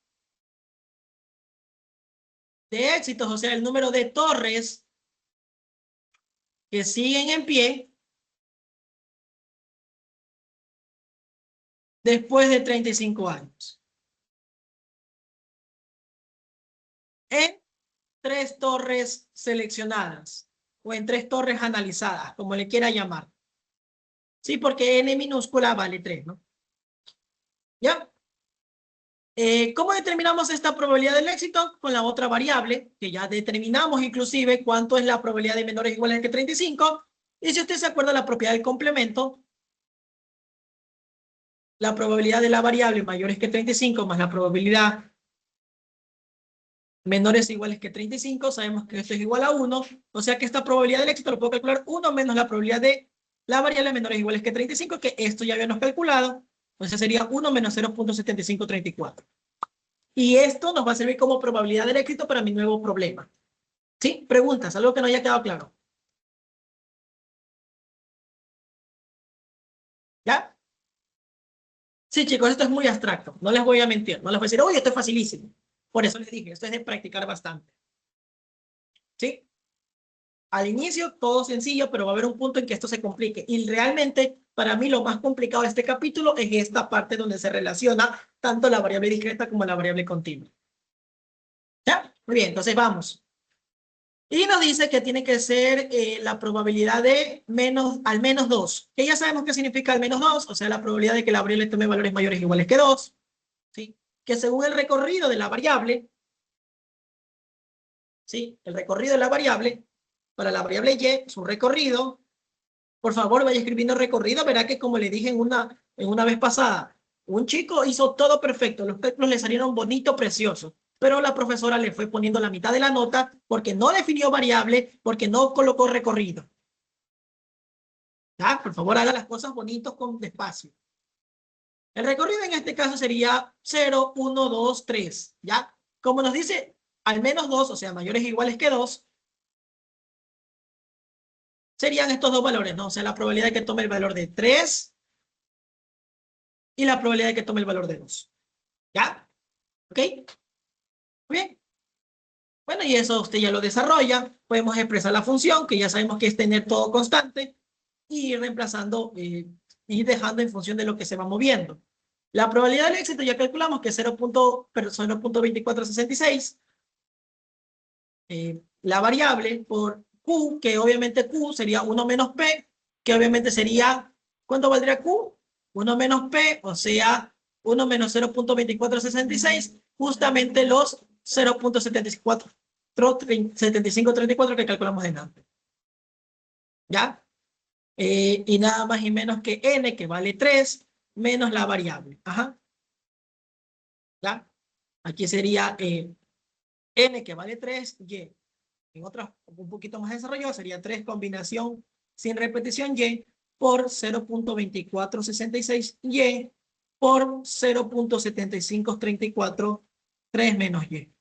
de éxitos, o sea, el número de torres que siguen en pie después de 35 años. En 3 torres seleccionadas o en 3 torres analizadas, como le quiera llamar. Sí, porque n minúscula vale 3, ¿no? ¿Ya? ¿Cómo determinamos esta probabilidad del éxito? Con la otra variable, que ya determinamos inclusive cuánto es la probabilidad de menores o iguales que 35. Y si usted se acuerda la propiedad del complemento, la probabilidad de la variable mayores que 35 más la probabilidad menores o iguales que 35, sabemos que esto es igual a 1, o sea que esta probabilidad del éxito lo puedo calcular 1 menos la probabilidad de la variable menores o iguales que 35, que esto ya habíamos calculado, entonces sería 1 menos 0.7534. Y esto nos va a servir como probabilidad del éxito para mi nuevo problema. ¿Sí? Preguntas, algo que no haya quedado claro. ¿Ya? Sí, chicos, esto es muy abstracto. No les voy a mentir. No les voy a decir, oye, esto es facilísimo. Por eso les dije, esto es de practicar bastante. ¿Sí? Al inicio todo sencillo, pero va a haber un punto en que esto se complique. Y realmente, para mí, lo más complicado de este capítulo es esta parte donde se relaciona tanto la variable discreta como la variable continua. ¿Ya? Muy bien, entonces vamos. Y nos dice que tiene que ser la probabilidad de al menos 2. Que ya sabemos qué significa al menos 2, o sea, la probabilidad de que la variable tome valores mayores o iguales que 2. ¿Sí? Que según el recorrido de la variable, ¿sí? El recorrido de la variable, para la variable y, su recorrido, por favor vaya escribiendo recorrido, verá que como le dije en una vez pasada, un chico hizo todo perfecto, los cálculos le salieron bonitos, preciosos, pero la profesora le fue poniendo la mitad de la nota porque no definió variable, porque no colocó recorrido. ¿Ya? Por favor, haga las cosas bonitos con despacio. El recorrido en este caso sería 0, 1, 2, 3. ¿Ya? Como nos dice al menos 2, o sea, mayores o iguales que 2, serían estos dos valores, ¿no? O sea, la probabilidad de que tome el valor de 3 y la probabilidad de que tome el valor de 2. ¿Ya? ¿Ok? Muy bien. Bueno, y eso usted ya lo desarrolla. Podemos expresar la función, que ya sabemos que es tener todo constante, y ir reemplazando y dejando en función de lo que se va moviendo. La probabilidad del éxito ya calculamos que es 0.2466. La variable por Q, que obviamente Q sería 1 menos P, que obviamente sería, ¿cuánto valdría Q? 1 menos P, o sea, 1 menos 0.2466, justamente los 0.7534 que calculamos de antes. ¿Ya? Y nada más y menos que N, que vale 3, menos la variable. Ajá. ¿Ya? Aquí sería N, que vale 3, Y. En otros, un poquito más desarrollado, sería 3 combinación sin repetición Y por 0.2466 Y por 0.7534, 3 menos Y.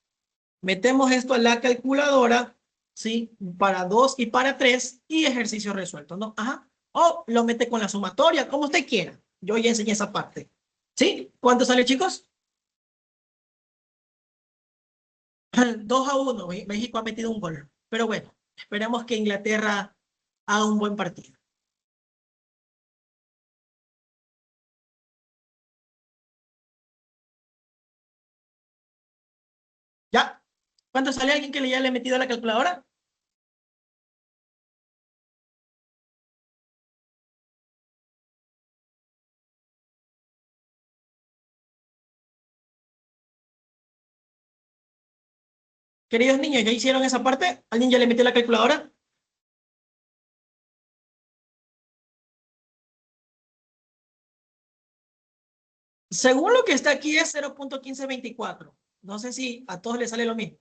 Metemos esto a la calculadora, ¿sí? Para 2 y para 3 y ejercicio resuelto, ¿no? Ajá. O lo mete con la sumatoria, como usted quiera. Yo ya enseñé esa parte. ¿Sí? ¿Cuánto sale, chicos? 2-1. México ha metido un gol. Pero bueno, esperemos que Inglaterra haga un buen partido. ¿Ya? ¿Cuánto sale alguien que ya le ha metido a la calculadora? Queridos niños, ¿ya hicieron esa parte? ¿Alguien ya le metió la calculadora? Según lo que está aquí es 0.1524. No sé si a todos les sale lo mismo.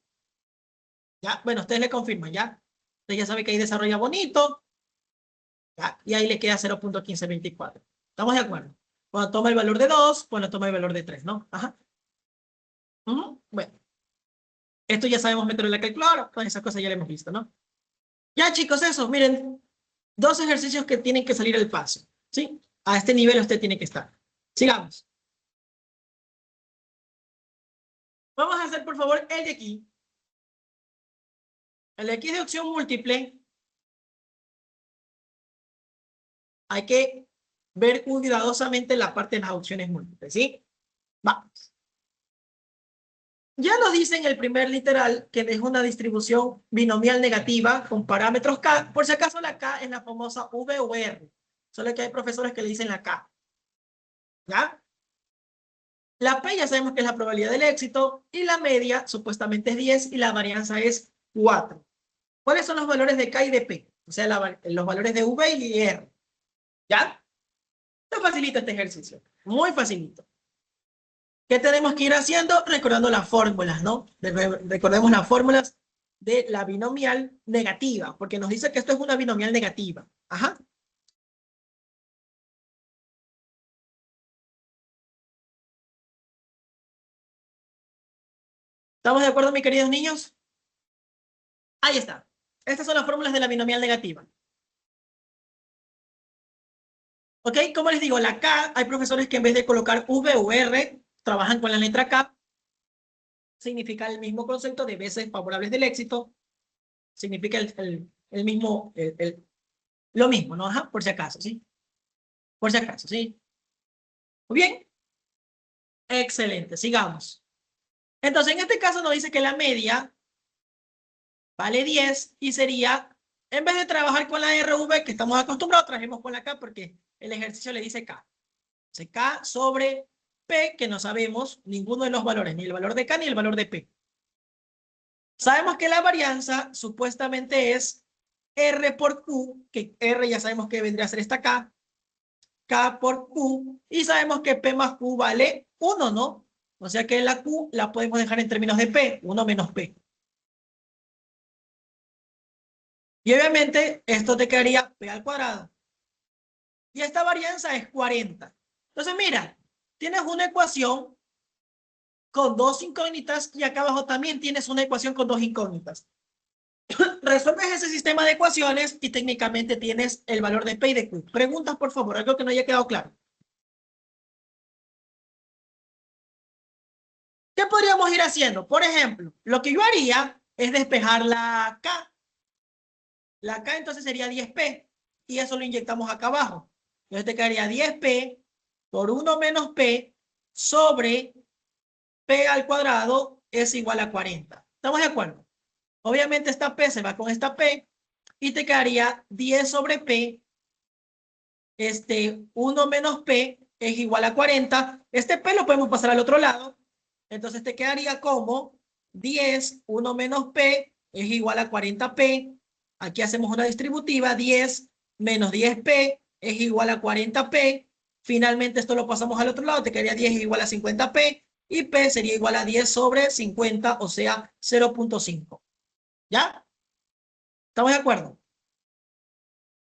¿Ya? Bueno, ustedes le confirman, ¿ya? Usted ya sabe que ahí desarrolla bonito, ¿ya? Y ahí le queda 0.1524. ¿Estamos de acuerdo? Cuando toma el valor de 2, cuando toma el valor de 3, ¿no? Ajá. Bueno, esto ya sabemos meterlo en la calculadora, todas esas cosas ya lo hemos visto, ¿no? Ya, chicos, eso, miren, dos ejercicios que tienen que salir al paso, ¿sí? A este nivel usted tiene que estar. Sigamos. Vamos a hacer, por favor, el de aquí. El de aquí es de opción múltiple. Hay que ver cuidadosamente la parte de las opciones múltiples, ¿sí? Vamos. Ya nos dice en el primer literal que es una distribución binomial negativa con parámetros K. Por si acaso la K es la famosa V o R. Solo que hay profesores que le dicen la K. ¿Ya? La P ya sabemos que es la probabilidad del éxito y la media supuestamente es 10 y la varianza es 4. ¿Cuáles son los valores de K y de P? O sea, los valores de V y R. ¿Ya? Está facilito este ejercicio. Muy facilito. ¿Qué tenemos que ir haciendo? Recordando las fórmulas, ¿no? Recordemos las fórmulas de la binomial negativa, porque nos dice que esto es una binomial negativa. Ajá. ¿Estamos de acuerdo, mis queridos niños? Ahí está. Estas son las fórmulas de la binomial negativa. ¿Ok? Como les digo, la K, hay profesores que en vez de colocar V o R, trabajan con la letra K. Significa el mismo concepto de veces favorables del éxito. Significa el mismo, lo mismo, ¿no? Ajá, por si acaso, ¿sí? Por si acaso, ¿sí? Muy bien. Excelente, sigamos. Entonces, en este caso nos dice que la media vale 10 y sería, en vez de trabajar con la RV que estamos acostumbrados, trajimos con la K porque el ejercicio le dice K. Entonces, K sobre P, que no sabemos ninguno de los valores, ni el valor de K ni el valor de P. Sabemos que la varianza supuestamente es R por Q, que R ya sabemos que vendría a ser esta K, K por Q, y sabemos que P más Q vale 1, ¿no? O sea que la Q la podemos dejar en términos de P, 1 menos P. Y obviamente esto te quedaría P al cuadrado. Y esta varianza es 40. Entonces mira, tienes una ecuación con dos incógnitas y acá abajo también tienes una ecuación con dos incógnitas. Resuelves ese sistema de ecuaciones y técnicamente tienes el valor de P y de Q. Preguntas, por favor, algo que no haya quedado claro. ¿Qué podríamos ir haciendo? Por ejemplo, lo que yo haría es despejar la K. La K entonces sería 10P y eso lo inyectamos acá abajo. Entonces te quedaría 10P por 1 menos P sobre P al cuadrado es igual a 40. ¿Estamos de acuerdo? Obviamente esta P se va con esta P y te quedaría 10 sobre P, 1 menos P es igual a 40. Este P lo podemos pasar al otro lado. Entonces te quedaría como 10, 1 menos P es igual a 40P. Aquí hacemos una distributiva, 10 menos 10P es igual a 40P. Finalmente esto lo pasamos al otro lado, te quedaría 10 igual a 50P y P sería igual a 10 sobre 50, o sea, 0.5. ¿Ya? ¿Estamos de acuerdo?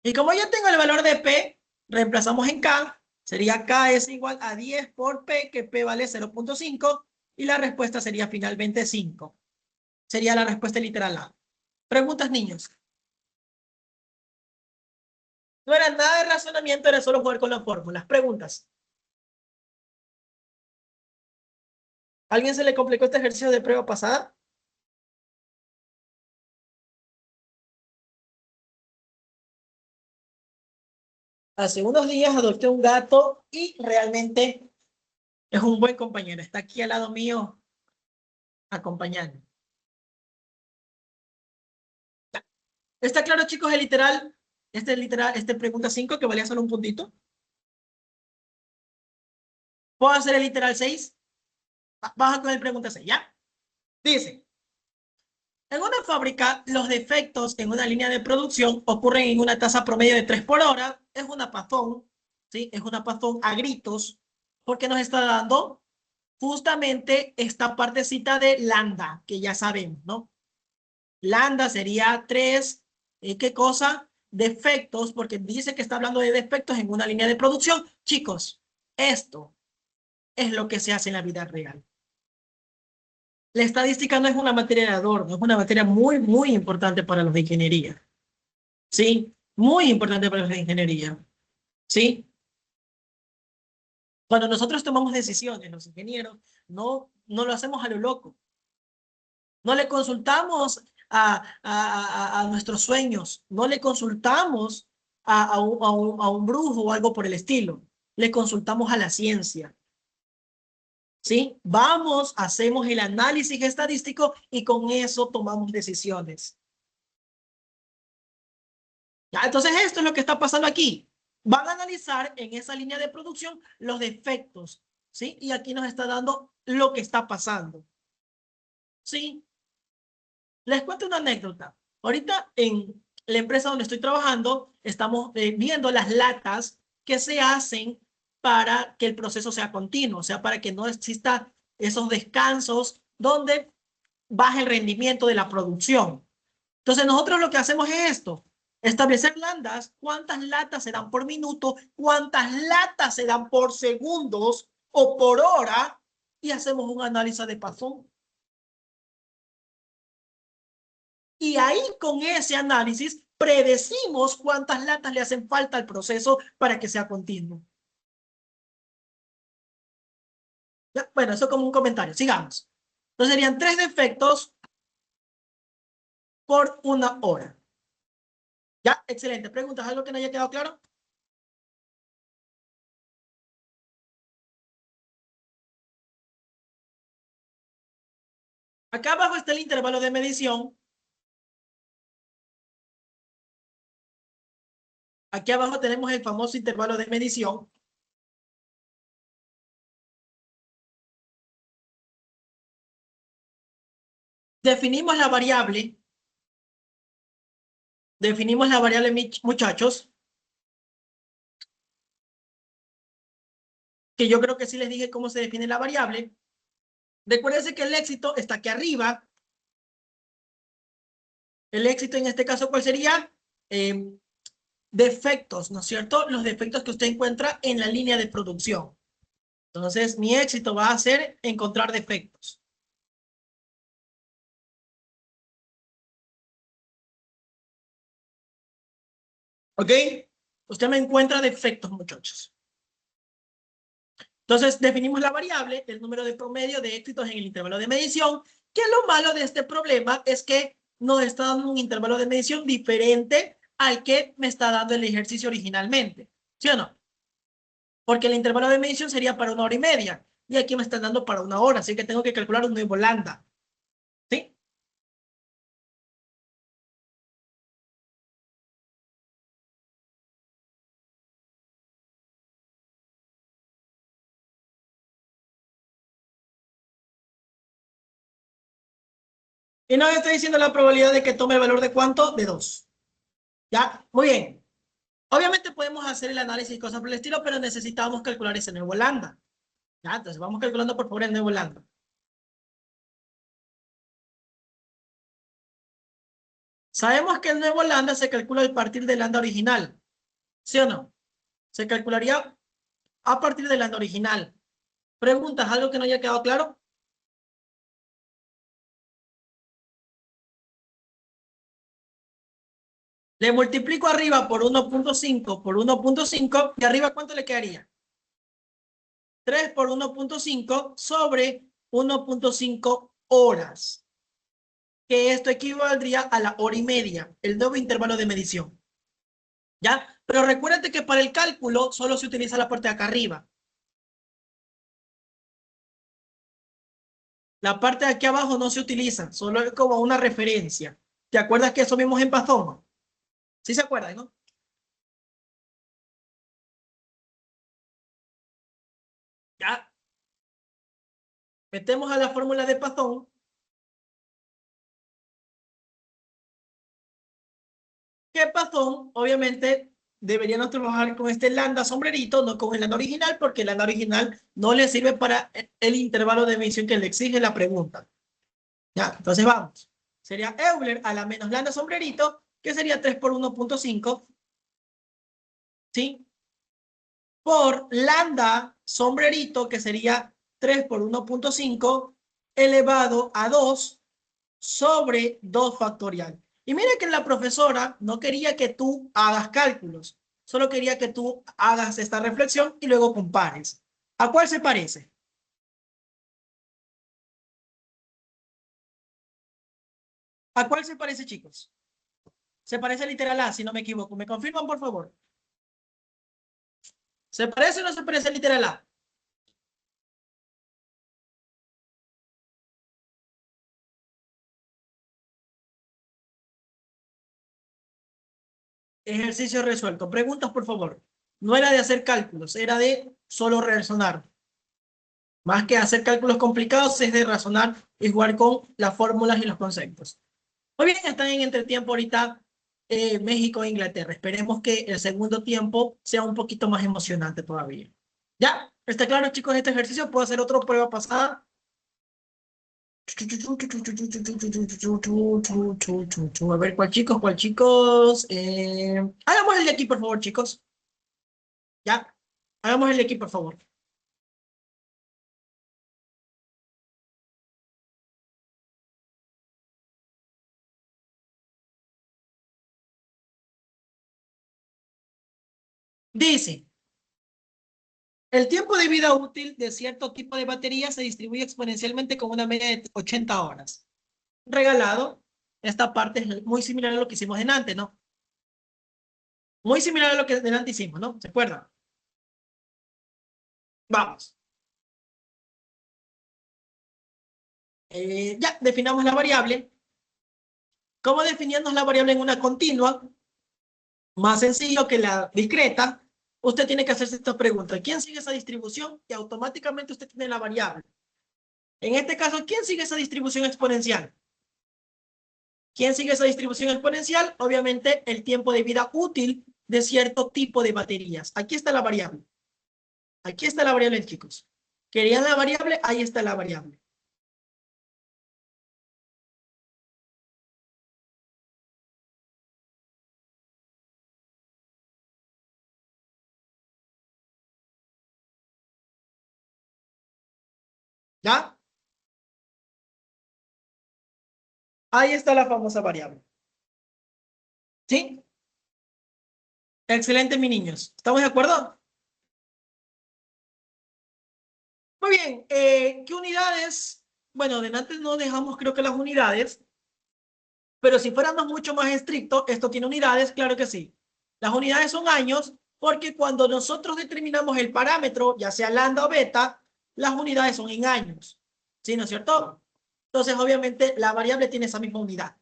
Y como ya tengo el valor de P, reemplazamos en K, sería K es igual a 10 por P, que P vale 0.5, y la respuesta sería finalmente 5. Sería la respuesta literal A. ¿Preguntas, niños? No era nada de razonamiento, era solo jugar con las fórmulas. ¿Preguntas? ¿Alguien se le complicó este ejercicio de prueba pasada? Hace unos días adopté un gato y realmente es un buen compañero. Está aquí al lado mío acompañando. ¿Está claro, chicos, el literal? Pregunta 5 que valía solo un puntito. ¿Puedo hacer el literal 6? Baja con el pregunta 6, ¿ya? Dice, en una fábrica, los defectos en una línea de producción ocurren en una tasa promedio de 3 por hora. Es una pazón, ¿sí? Es una pazón a gritos, porque nos está dando justamente esta partecita de lambda, que ya sabemos, ¿no? Lambda sería 3, ¿qué cosa? Defectos, porque dice que está hablando de defectos en una línea de producción. Chicos, esto es lo que se hace en la vida real. La estadística no es una materia de adorno, es una materia muy, muy importante para los de ingeniería. ¿Sí? Muy importante para los de ingeniería. ¿Sí? Cuando nosotros tomamos decisiones, los ingenieros, no lo hacemos a lo loco. No le consultamos a nuestros sueños, no le consultamos a un brujo o algo por el estilo. Le consultamos a la ciencia. ¿Sí? Vamos, hacemos el análisis estadístico y con eso tomamos decisiones. ¿Ya? Entonces esto es lo que está pasando aquí. Van a analizar en esa línea de producción los defectos, ¿sí? Y aquí nos está dando lo que está pasando. ¿Sí? Les cuento una anécdota. Ahorita en la empresa donde estoy trabajando, estamos viendo las latas que se hacen para que el proceso sea continuo, o sea, para que no exista esos descansos donde baja el rendimiento de la producción. Entonces nosotros lo que hacemos es esto, establecer landas, cuántas latas se dan por minuto, cuántas latas se dan por segundos o por hora, y hacemos un análisis de pasón. Y ahí con ese análisis predecimos cuántas latas le hacen falta al proceso para que sea continuo. ¿Ya? Bueno, eso como un comentario. Sigamos. Entonces serían 3 defectos por 1 hora. ¿Ya? Excelente. ¿Preguntas? ¿Algo que no haya quedado claro? Acá abajo está el intervalo de medición. Aquí abajo tenemos el famoso intervalo de medición. Definimos la variable. Definimos la variable, muchachos. Que yo creo que sí les dije cómo se define la variable. Recuérdense que el éxito está aquí arriba. El éxito en este caso, ¿cuál sería? Defectos, ¿no es cierto? Los defectos que usted encuentra en la línea de producción. Entonces, mi éxito va a ser encontrar defectos. ¿Ok? Usted me encuentra defectos, muchachos. Entonces, definimos la variable, el número de promedio de éxitos en el intervalo de medición, que lo malo de este problema es que nos está dando un intervalo de medición diferente al que me está dando el ejercicio originalmente. ¿Sí o no? Porque el intervalo de medición sería para 1 hora y media. Y aquí me están dando para 1 hora. Así que tengo que calcular un nuevo lambda. ¿Sí? Y nos está diciendo la probabilidad de que tome el valor de ¿cuánto? De 2. ¿Ya? Muy bien. Obviamente podemos hacer el análisis y cosas por el estilo, pero necesitamos calcular ese nuevo lambda. ¿Ya? Entonces vamos calculando por favor el nuevo lambda. Sabemos que el nuevo lambda se calcula a partir del lambda original. ¿Sí o no? Se calcularía a partir del lambda original. ¿Preguntas? ¿Algo que no haya quedado claro? Le multiplico arriba por 1.5 por 1.5 y arriba ¿cuánto le quedaría? 3 por 1.5 sobre 1.5 horas. Que esto equivaldría a la 1 hora y media, el nuevo intervalo de medición. ¿Ya? Pero recuérdate que para el cálculo solo se utiliza la parte de acá arriba. La parte de aquí abajo no se utiliza, solo es como una referencia. ¿Te acuerdas que eso vimos en Python? ¿Sí se acuerdan, no? Ya. Metemos a la fórmula de Python. ¿Qué Python? Obviamente deberíamos trabajar con este lambda sombrerito, no con el lambda original, porque el lambda original no le sirve para el intervalo de medición que le exige la pregunta. Ya, entonces vamos. Sería Euler a la menos lambda sombrerito, que sería 3 por 1.5, ¿sí? Por lambda sombrerito, que sería 3 por 1.5 elevado a 2 sobre 2 factorial. Y mira que la profesora no quería que tú hagas cálculos, solo quería que tú hagas esta reflexión y luego compares. ¿A cuál se parece? ¿A cuál se parece, chicos? Se parece literal A, si no me equivoco. ¿Me confirman, por favor? ¿Se parece o no se parece literal A? Ejercicio resuelto. Preguntas, por favor. No era de hacer cálculos, era de solo razonar. Más que hacer cálculos complicados, es de razonar y jugar con las fórmulas y los conceptos. Muy bien, están en entretiempo ahorita México e Inglaterra. Esperemos que el segundo tiempo sea un poquito más emocionante todavía. ¿Ya? ¿Está claro, chicos, este ejercicio? ¿Puedo hacer otra prueba pasada? A ver, ¿cuál chicos? ¿Cuál chicos? Hagamos el de aquí, por favor, chicos. ¿Ya? Hagamos el de aquí, por favor. Dice, el tiempo de vida útil de cierto tipo de batería se distribuye exponencialmente con una media de 80 horas. Regalado, esta parte es muy similar a lo que hicimos delante, ¿no? Muy similar a lo que delante hicimos, ¿no? ¿Se acuerdan? Vamos. Ya, definamos la variable. ¿Cómo definimos la variable en una continua? Más sencillo que la discreta. Usted tiene que hacerse esta pregunta. ¿Quién sigue esa distribución? Y automáticamente usted tiene la variable. En este caso, ¿quién sigue esa distribución exponencial? ¿Quién sigue esa distribución exponencial? Obviamente, el tiempo de vida útil de cierto tipo de baterías. Aquí está la variable. Aquí está la variable, chicos. ¿Querían la variable? Ahí está la variable. ¿Ya? Ahí está la famosa variable. ¿Sí? Excelente, mis niños. ¿Estamos de acuerdo? Muy bien. ¿Qué unidades? Bueno, de antes no dejamos creo que las unidades, pero si fuéramos mucho más estrictos, esto tiene unidades, claro que sí. Las unidades son años porque cuando nosotros determinamos el parámetro, ya sea lambda o beta, las unidades son en años. ¿Sí, no es cierto? Entonces, obviamente, la variable tiene esa misma unidad.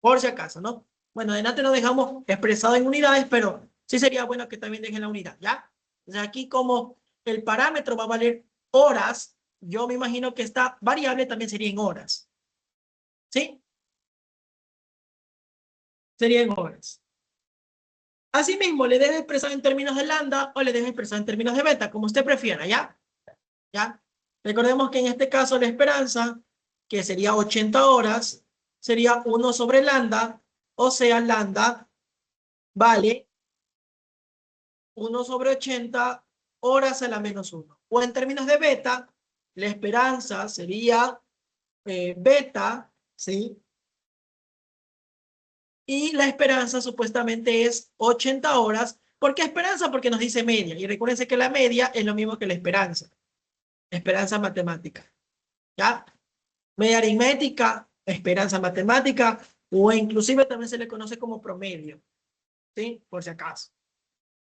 Por si acaso, ¿no? Bueno, adelante lo dejamos expresado en unidades, pero sí sería bueno que también dejen la unidad, ¿ya? Entonces aquí como el parámetro va a valer horas, yo me imagino que esta variable también sería en horas. ¿Sí? Sería en horas. Asimismo, le dejo expresado en términos de lambda o le dejo expresado en términos de beta, como usted prefiera, ¿ya? ¿Ya? Recordemos que en este caso la esperanza, que sería 80 horas, sería 1 sobre lambda, o sea, lambda vale 1 sobre 80 horas a la menos 1. O en términos de beta, la esperanza sería beta, ¿sí? Y la esperanza supuestamente es 80 horas. ¿Por qué esperanza? Porque nos dice media. Y recuérdense que la media es lo mismo que la esperanza. Esperanza matemática. ¿Ya? Media aritmética, esperanza matemática, o inclusive también se le conoce como promedio. ¿Sí? Por si acaso.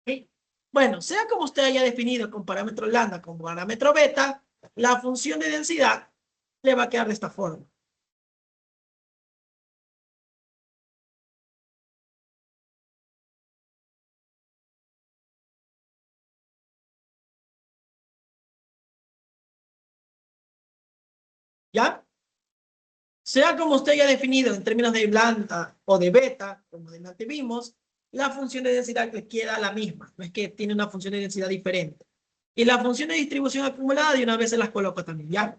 ¿Sí? Bueno, sea como usted haya definido con parámetro lambda como parámetro beta, la función de densidad le va a quedar de esta forma. ¿Ya? Sea como usted haya definido en términos de lambda o de beta, como delante vimos, la función de densidad le queda la misma. No es que tiene una función de densidad diferente. Y la función de distribución acumulada de una vez se las coloco también, ¿ya?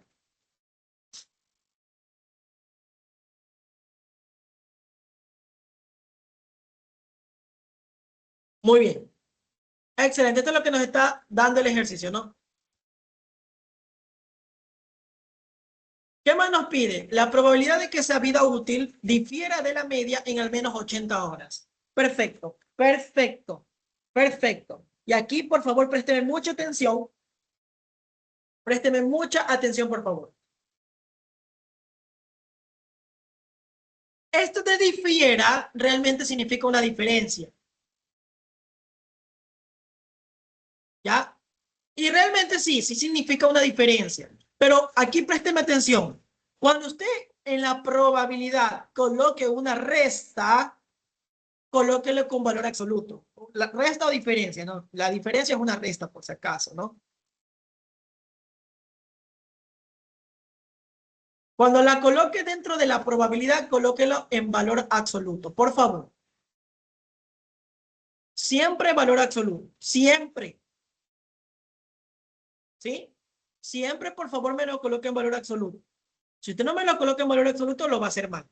Muy bien. Excelente. Esto es lo que nos está dando el ejercicio, ¿no? ¿Qué más nos pide? La probabilidad de que esa vida útil difiera de la media en al menos 80 horas. Perfecto, perfecto, perfecto. Y aquí, por favor, présteme mucha atención. Présteme mucha atención, por favor. Esto de difiera realmente significa una diferencia. ¿Ya? Y realmente sí, sí significa una diferencia. Pero aquí présteme atención. Cuando usted en la probabilidad coloque una resta, colóquelo con valor absoluto. La resta o diferencia, ¿no? La diferencia es una resta, por si acaso, ¿no? Cuando la coloque dentro de la probabilidad, colóquelo en valor absoluto, por favor. Siempre valor absoluto, siempre. ¿Sí? Siempre, por favor, me lo coloque en valor absoluto. Si usted no me lo coloca en valor absoluto, lo va a hacer mal.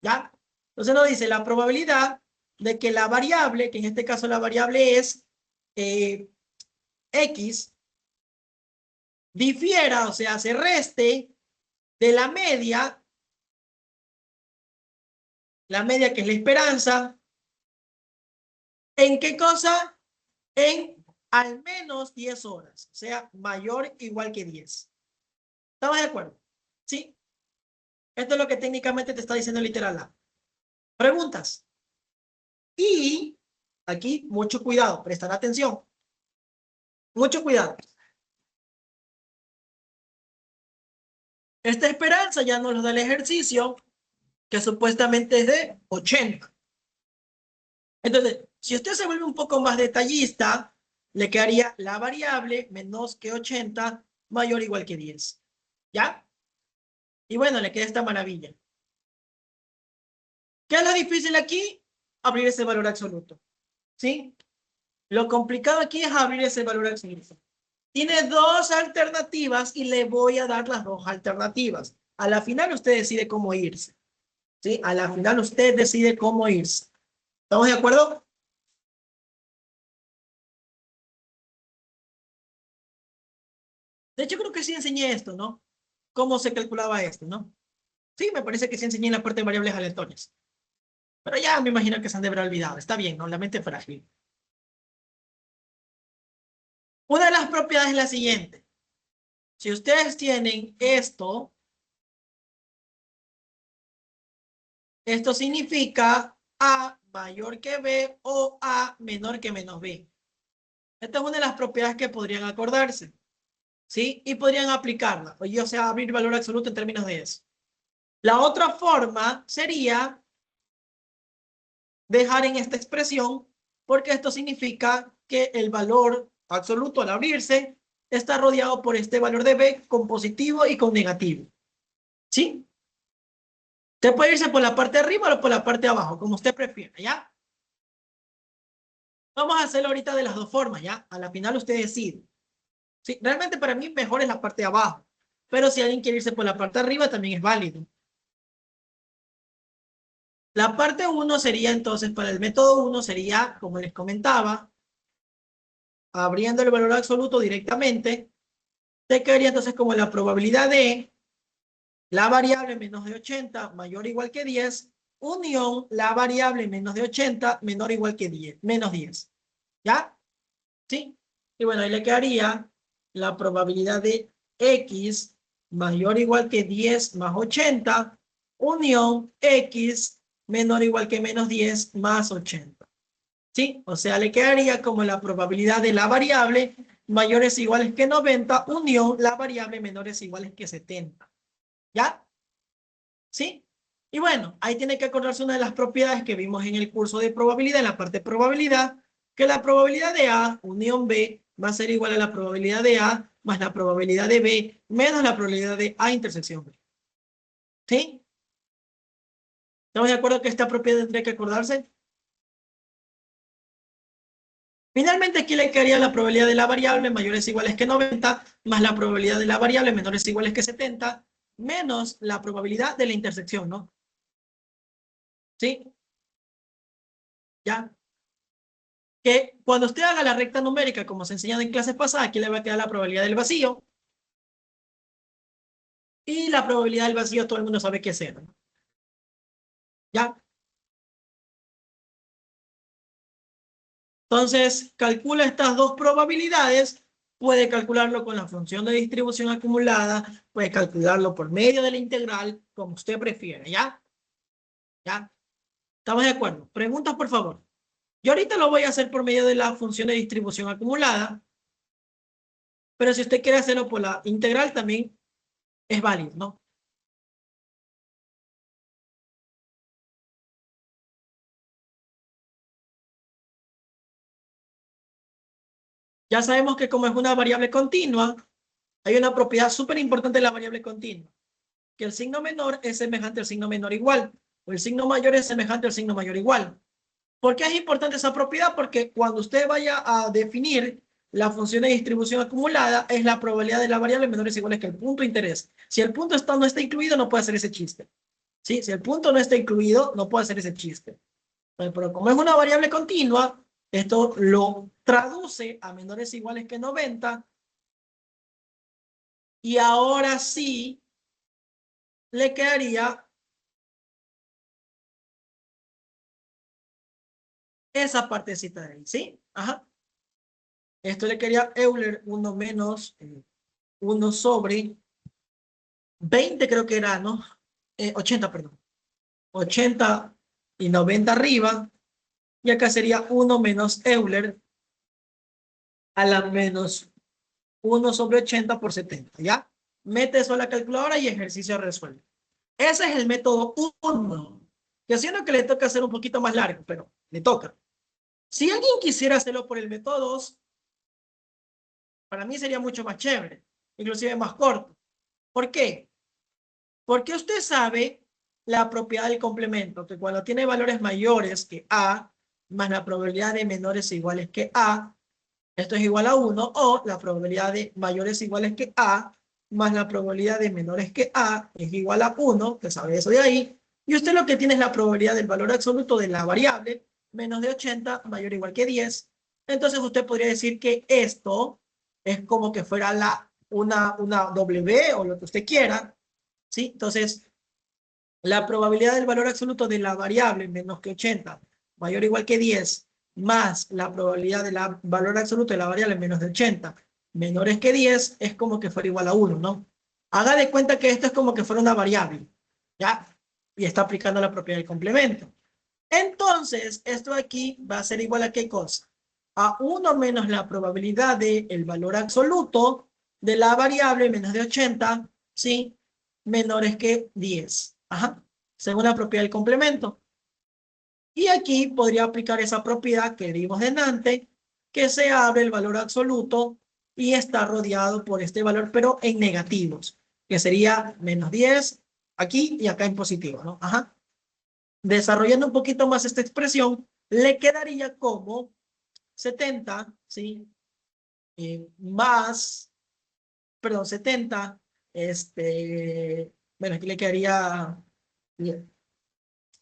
¿Ya? Entonces nos dice la probabilidad de que la variable, que en este caso la variable es X, difiera, o sea, se reste de la media que es la esperanza, ¿En qué cosa? En al menos 10 horas, o sea, mayor o igual que 10. ¿Estamos de acuerdo? ¿Sí? Esto es lo que técnicamente te está diciendo literal A. Preguntas. Y aquí, mucho cuidado, prestar atención. Mucho cuidado. Esta esperanza ya nos lo da el ejercicio, que supuestamente es de 80. Entonces, si usted se vuelve un poco más detallista, le quedaría la variable menos que 80 mayor o igual que 10. ¿Ya? Y bueno, le queda esta maravilla. ¿Qué es lo difícil aquí? Abrir ese valor absoluto. ¿Sí? Lo complicado aquí es abrir ese valor absoluto. Tiene dos alternativas y le voy a dar las dos alternativas. A la final usted decide cómo irse. ¿Sí? A la final usted decide cómo irse. ¿Estamos de acuerdo? De hecho, creo que sí enseñé esto, ¿no? Cómo se calculaba esto, ¿no? Sí, me parece que sí enseñé en la parte de variables aleatorias. Pero ya me imagino que se han de haber olvidado. Está bien, ¿no? La mente es frágil. Una de las propiedades es la siguiente. Si ustedes tienen esto, esto significa A mayor que B o A menor que menos B. Esta es una de las propiedades que podrían acordarse, ¿sí? Y podrían aplicarla. O sea, abrir valor absoluto en términos de eso. La otra forma sería dejar en esta expresión, porque esto significa que el valor absoluto al abrirse está rodeado por este valor de B con positivo y con negativo. ¿Sí? Usted puede irse por la parte de arriba o por la parte de abajo, como usted prefiera, ¿ya? Vamos a hacerlo ahorita de las dos formas, ¿ya? A la final usted decide. Sí, realmente para mí mejor es la parte de abajo, pero si alguien quiere irse por la parte de arriba también es válido. La parte 1 sería entonces, para el método 1 sería, como les comentaba, abriendo el valor absoluto directamente, te quedaría entonces como la probabilidad de la variable menos de 80 mayor o igual que 10, unión la variable menos de 80 menor o igual que 10, menos 10. ¿Ya? ¿Sí? Y bueno, ahí le quedaría la probabilidad de X mayor o igual que 10 más 80, unión X menor o igual que menos 10 más 80. ¿Sí? O sea, le quedaría como la probabilidad de la variable mayores o iguales que 90, unión la variable menores o iguales que 70. ¿Ya? ¿Sí? Y bueno, ahí tiene que acordarse una de las propiedades que vimos en el curso de probabilidad, en la parte de probabilidad, que la probabilidad de A unión B va a ser igual a la probabilidad de A más la probabilidad de B menos la probabilidad de A intersección B. ¿Sí? ¿Estamos de acuerdo que esta propiedad tendría que acordarse? Finalmente, aquí le quedaría la probabilidad de la variable mayores o iguales que 90 más la probabilidad de la variable menores o iguales que 70 menos la probabilidad de la intersección, ¿no? ¿Sí? ¿Ya? Que cuando usted haga la recta numérica, como se enseñado en clases pasadas, aquí le va a quedar la probabilidad del vacío. Y la probabilidad del vacío todo el mundo sabe qué es cero, ¿no? ¿Ya? Entonces, calcula estas dos probabilidades. Puede calcularlo con la función de distribución acumulada. Puede calcularlo por medio de la integral, como usted prefiera, ¿ya? ¿Ya? ¿Estamos de acuerdo? Preguntas, por favor. Yo ahorita lo voy a hacer por medio de la función de distribución acumulada. Pero si usted quiere hacerlo por la integral, también es válido, ¿no? Ya sabemos que como es una variable continua, hay una propiedad súper importante de la variable continua, que el signo menor es semejante al signo menor igual, o el signo mayor es semejante al signo mayor igual. ¿Por qué es importante esa propiedad? Porque cuando usted vaya a definir la función de distribución acumulada, es la probabilidad de la variable menores o iguales que el punto de interés. Si el punto no está incluido, no puede hacer ese chiste. ¿Sí? Si el punto no está incluido, no puede hacer ese chiste. Pero como es una variable continua, esto lo traduce a menores o iguales que 90. Y ahora sí le quedaría esa partecita de ahí, ¿sí? Ajá. Esto le quería Euler 1 menos 1 sobre 20 creo que era, ¿no? 80, perdón. 80 y 90 arriba. Y acá sería 1 menos Euler a la menos 1 sobre 80 por 70, ¿ya? Mete eso a la calculadora y ejercicio resuelve. Ese es el método 1. Yo siento que le toca hacer un poquito más largo, pero le toca. Si alguien quisiera hacerlo por el método 2, para mí sería mucho más chévere, inclusive más corto. ¿Por qué? Porque usted sabe la propiedad del complemento, que cuando tiene valores mayores que A, más la probabilidad de menores iguales que A, esto es igual a 1, o la probabilidad de mayores iguales que A, más la probabilidad de menores que A, es igual a 1, que sabe eso de ahí, y usted lo que tiene es la probabilidad del valor absoluto de la variable, menos de 80, mayor o igual que 10. Entonces usted podría decir que esto es como que fuera una W o lo que usted quiera, ¿sí? Entonces, la probabilidad del valor absoluto de la variable menos que 80, mayor o igual que 10, más la probabilidad del valor absoluto de la variable menos de 80, menores que 10, es como que fuera igual a 1, ¿no? Haga de cuenta que esto es como que fuera una variable, ¿ya? Y está aplicando la propiedad del complemento. Entonces, esto aquí va a ser igual a ¿qué cosa? A 1 menos la probabilidad del valor absoluto de la variable menos de 80, ¿sí? Menores que 10. Ajá. Según la propiedad del complemento. Y aquí podría aplicar esa propiedad que vimos delante, que se abre el valor absoluto y está rodeado por este valor, pero en negativos, que sería menos 10 aquí y acá en positivo, ¿no? Ajá. Desarrollando un poquito más esta expresión, le quedaría como 70, ¿sí? Más, perdón, 70, bueno, aquí le quedaría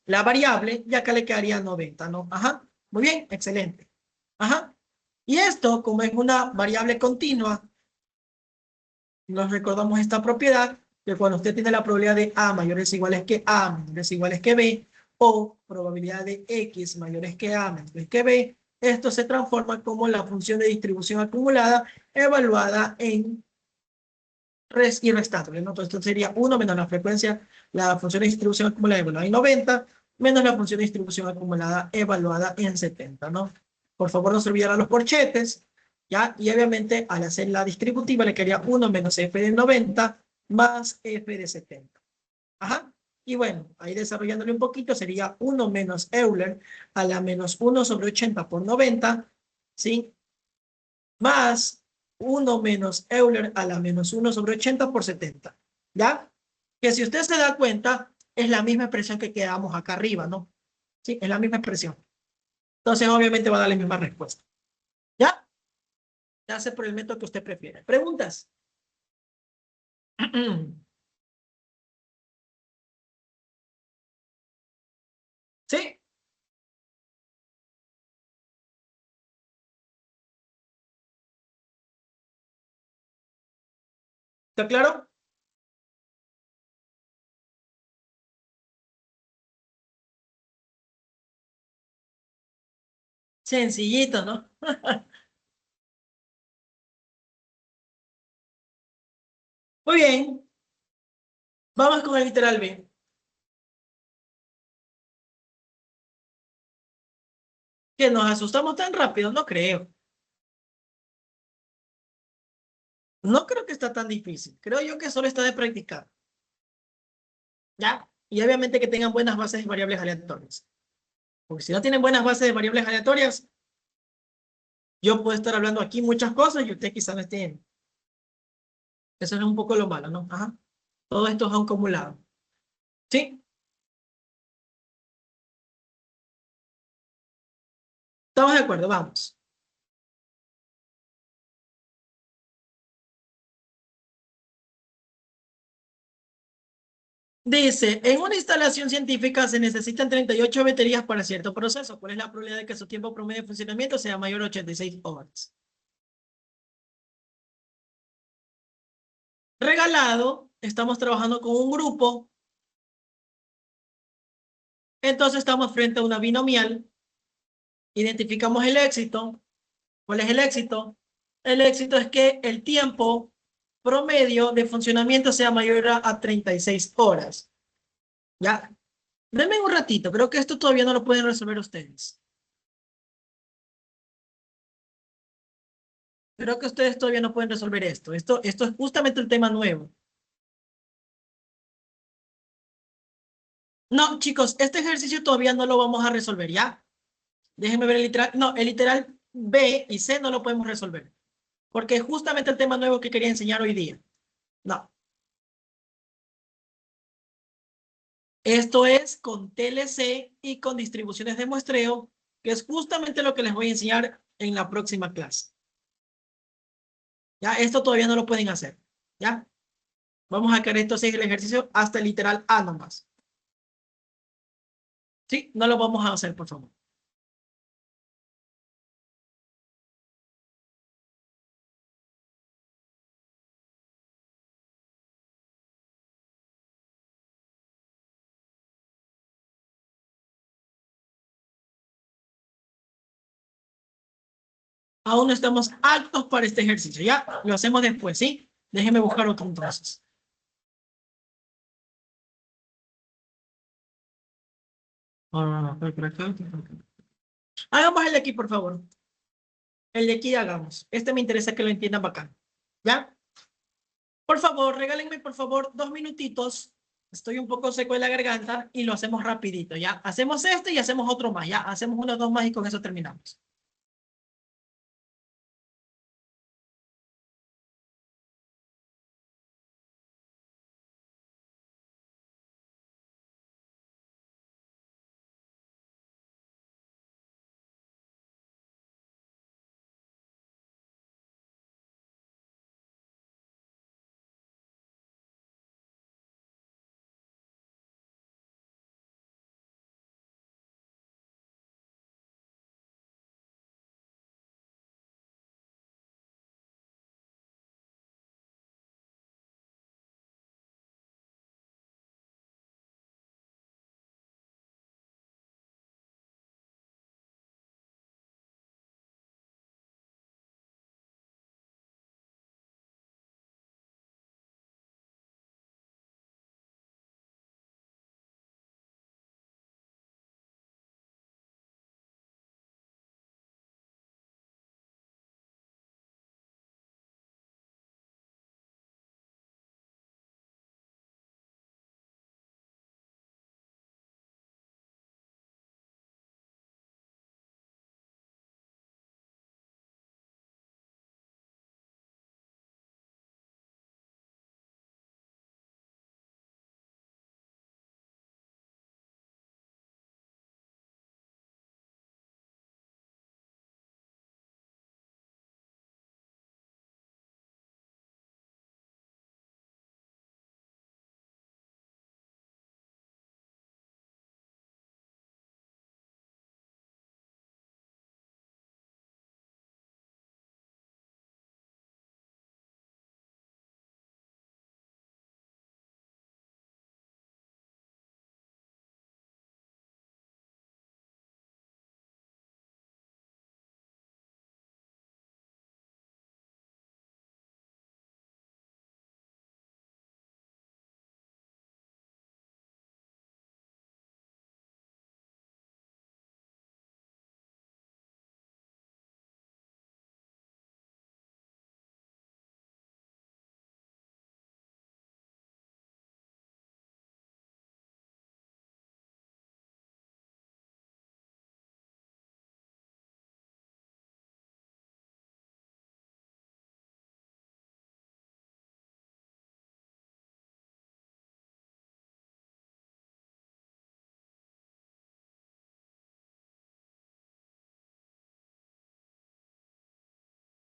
la variable y acá le quedaría 90, ¿no? Ajá, muy bien, excelente. Ajá. Y esto, como es una variable continua, nos recordamos esta propiedad, que cuando usted tiene la probabilidad de A mayores o iguales que A, menores o iguales que B, o probabilidad de X mayores que A, menores que B, esto se transforma como la función de distribución acumulada evaluada en y restable, ¿no? Entonces esto sería 1 menos la frecuencia, la función de distribución acumulada evaluada en 90, menos la función de distribución acumulada evaluada en 70, ¿no? Por favor, no se olvidaran los corchetes, ¿ya? Y obviamente, al hacer la distributiva, le quedaría 1 menos f de 90 más f de 70. Ajá. Y bueno, ahí desarrollándole un poquito, sería 1 menos Euler a la menos 1 sobre 80 por 90, ¿sí? Más 1 menos Euler a la menos 1 sobre 80 por 70. ¿Ya? Que si usted se da cuenta, es la misma expresión que quedamos acá arriba, ¿no? Sí, es la misma expresión. Entonces, obviamente va a dar la misma respuesta. ¿Ya? Ya hace por el método que usted prefiere. ¿Preguntas? ¿Sí? ¿Está claro? Sencillito, ¿no? Muy bien. Vamos con el literal B. ¿Que nos asustamos tan rápido? No creo. No creo que está tan difícil. Creo yo que solo está de practicar. ¿Ya? Y obviamente que tengan buenas bases de variables aleatorias. Porque si no tienen buenas bases de variables aleatorias, yo puedo estar hablando aquí muchas cosas y usted quizás no esté. Eso es un poco lo malo, ¿no? Ajá. Todo esto es acumulado. ¿Sí? ¿Estamos de acuerdo? Vamos. Dice, en una instalación científica se necesitan 38 baterías para cierto proceso. ¿Cuál es la probabilidad de que su tiempo promedio de funcionamiento sea mayor a 86 horas? Regalado, estamos trabajando con un grupo, entonces estamos frente a una binomial Identificamos el éxito. ¿Cuál es el éxito? El éxito es que el tiempo promedio de funcionamiento sea mayor a 36 horas. ¿Ya? Denme un ratito. Creo que esto todavía no lo pueden resolver ustedes. Creo que ustedes todavía no pueden resolver esto. Esto es justamente el tema nuevo. No, chicos, este ejercicio todavía no lo vamos a resolver, ¿ya? Déjenme ver el literal. No, el literal B y C no lo podemos resolver. Porque es justamente el tema nuevo que quería enseñar hoy día. No. Esto es con TLC y con distribuciones de muestreo, que es justamente lo que les voy a enseñar en la próxima clase. Ya, esto todavía no lo pueden hacer. ¿Ya? Vamos a querer entonces el ejercicio hasta el literal A nomás. Sí, no lo vamos a hacer, por favor. Aún no estamos aptos para este ejercicio. Ya, lo hacemos después, ¿sí? Déjenme buscar otro entonces. Hagamos el de aquí, por favor. El de aquí hagamos. Este me interesa que lo entiendan bacán. ¿Ya? Por favor, regálenme, por favor, 2 minutitos. Estoy un poco seco de la garganta y lo hacemos rapidito, ¿ya? Hacemos este y hacemos otro más, ¿ya? Hacemos unos 2 más y con eso terminamos.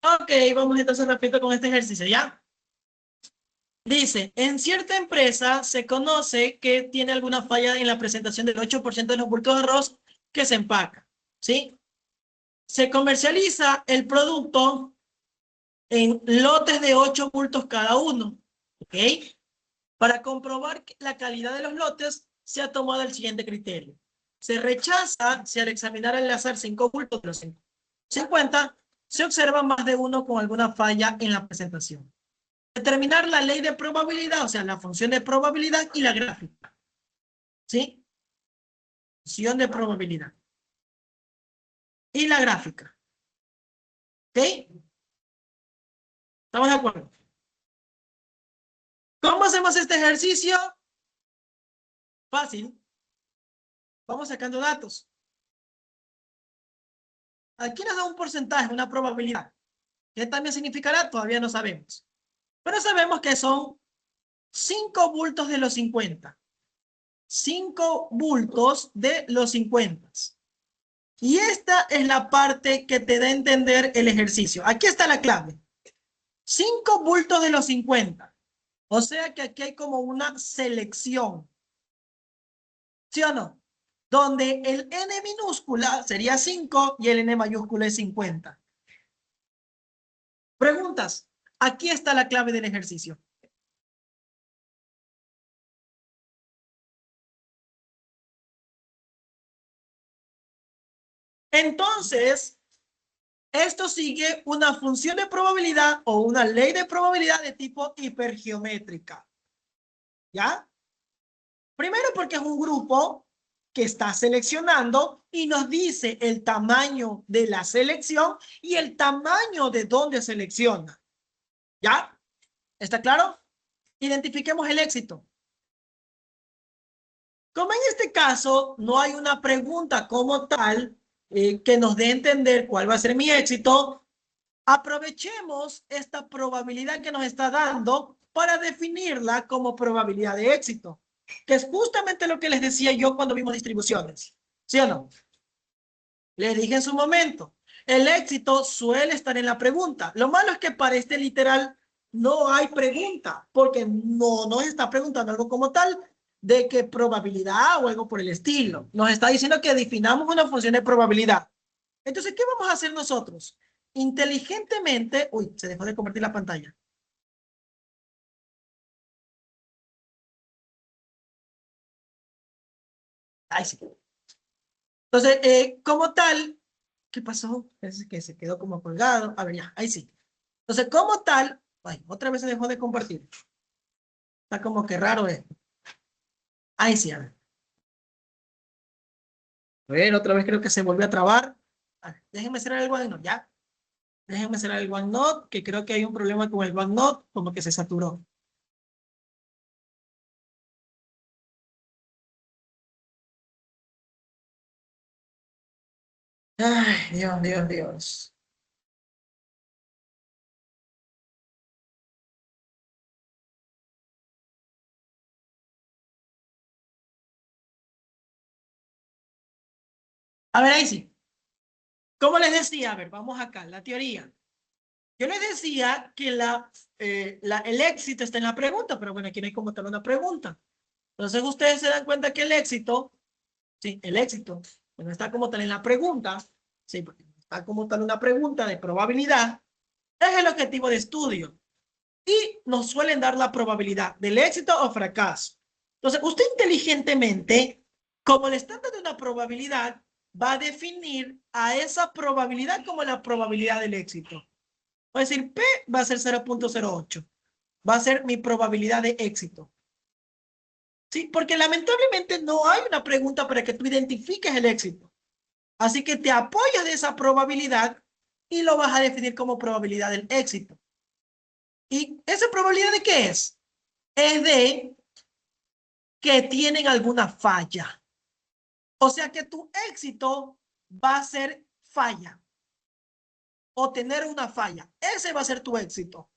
Ok, vamos entonces rápido con este ejercicio, ¿ya? Dice, en cierta empresa se conoce que tiene alguna falla en la presentación del 8% de los bultos de arroz que se empaca, ¿sí? Se comercializa el producto en lotes de 8 bultos cada uno, ¿ok? Para comprobar la calidad de los lotes se ha tomado el siguiente criterio. se rechaza si al examinar al azar 5 bultos de los 50 se observa más de uno con alguna falla en la presentación. Determinar la ley de probabilidad, o sea, la función de probabilidad y la gráfica. ¿Sí? Función de probabilidad. Y la gráfica. ¿Ok? ¿Estamos de acuerdo? ¿Cómo hacemos este ejercicio? Fácil. Vamos sacando datos. Aquí nos da un porcentaje, una probabilidad. ¿Qué también significará? Todavía no sabemos. Pero sabemos que son 5 bultos de los 50. 5 bultos de los 50. Y esta es la parte que te da a entender el ejercicio. Aquí está la clave. 5 bultos de los 50. O sea que aquí hay como una selección. ¿Sí o no? Donde el n minúscula sería 5 y el n mayúscula es 50. Preguntas. Aquí está la clave del ejercicio. Entonces, esto sigue una función de probabilidad o una ley de probabilidad de tipo hipergeométrica. ¿Ya? Primero porque es un grupo que está seleccionando y nos dice el tamaño de la selección y el tamaño de donde selecciona. ¿Ya? ¿Está claro? Identifiquemos el éxito. Como en este caso no hay una pregunta como tal que nos dé a entender cuál va a ser mi éxito, aprovechemos esta probabilidad que nos está dando para definirla como probabilidad de éxito, que es justamente lo que les decía yo cuando vimos distribuciones. ¿Sí o no? Les dije en su momento, el éxito suele estar en la pregunta. Lo malo es que para este literal no hay pregunta, porque no nos está preguntando algo como tal de qué probabilidad o algo por el estilo. Nos está diciendo que definamos una función de probabilidad. Entonces, ¿qué vamos a hacer nosotros? Inteligentemente, uy, se dejó de convertir la pantalla. Ahí sí. Entonces, como tal, ¿qué pasó? Es que se quedó como colgado. A ver, ya, ahí sí. Entonces, como tal, ay, otra vez se dejó de compartir. Está como que raro esto. Ahí sí, a ver. A ver, otra vez creo que se volvió a trabar. A ver, déjenme cerrar el OneNote, ¿ya? Déjenme cerrar el OneNote, que creo que hay un problema con el OneNote, como que se saturó. Ay, Dios, Dios, Dios. A ver, ahí sí. Como les decía, a ver, vamos acá, la teoría. Yo les decía que el éxito está en la pregunta, pero bueno, aquí no hay como tal una pregunta. Entonces ustedes se dan cuenta que el éxito, sí, el éxito, bueno, está como tal en la pregunta, sí, porque está como tal una pregunta de probabilidad, es el objetivo de estudio. Y nos suelen dar la probabilidad del éxito o fracaso. Entonces, usted inteligentemente, como le están dando una probabilidad, va a definir a esa probabilidad como la probabilidad del éxito. Va a decir, P va a ser 0.08. Va a ser mi probabilidad de éxito. ¿Sí? Porque lamentablemente no hay una pregunta para que tú identifiques el éxito. Así que te apoyas de esa probabilidad y lo vas a definir como probabilidad del éxito. ¿Y esa probabilidad de qué es? Es de que tienen alguna falla. O sea que tu éxito va a ser falla o tener una falla. Ese va a ser tu éxito.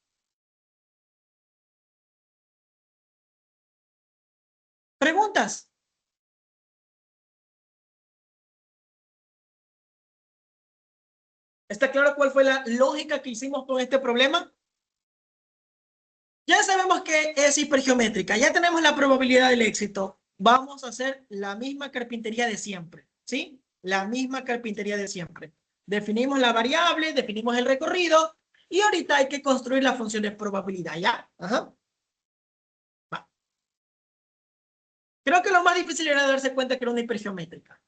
¿Preguntas? ¿Está claro cuál fue la lógica que hicimos con este problema? Ya sabemos que es hipergeométrica, ya tenemos la probabilidad del éxito. Vamos a hacer la misma carpintería de siempre, ¿sí? La misma carpintería de siempre. Definimos la variable, definimos el recorrido y ahorita hay que construir la función de probabilidad, ¿ya? Ajá. Va. Creo que lo más difícil era darse cuenta que era una hipergeométrica.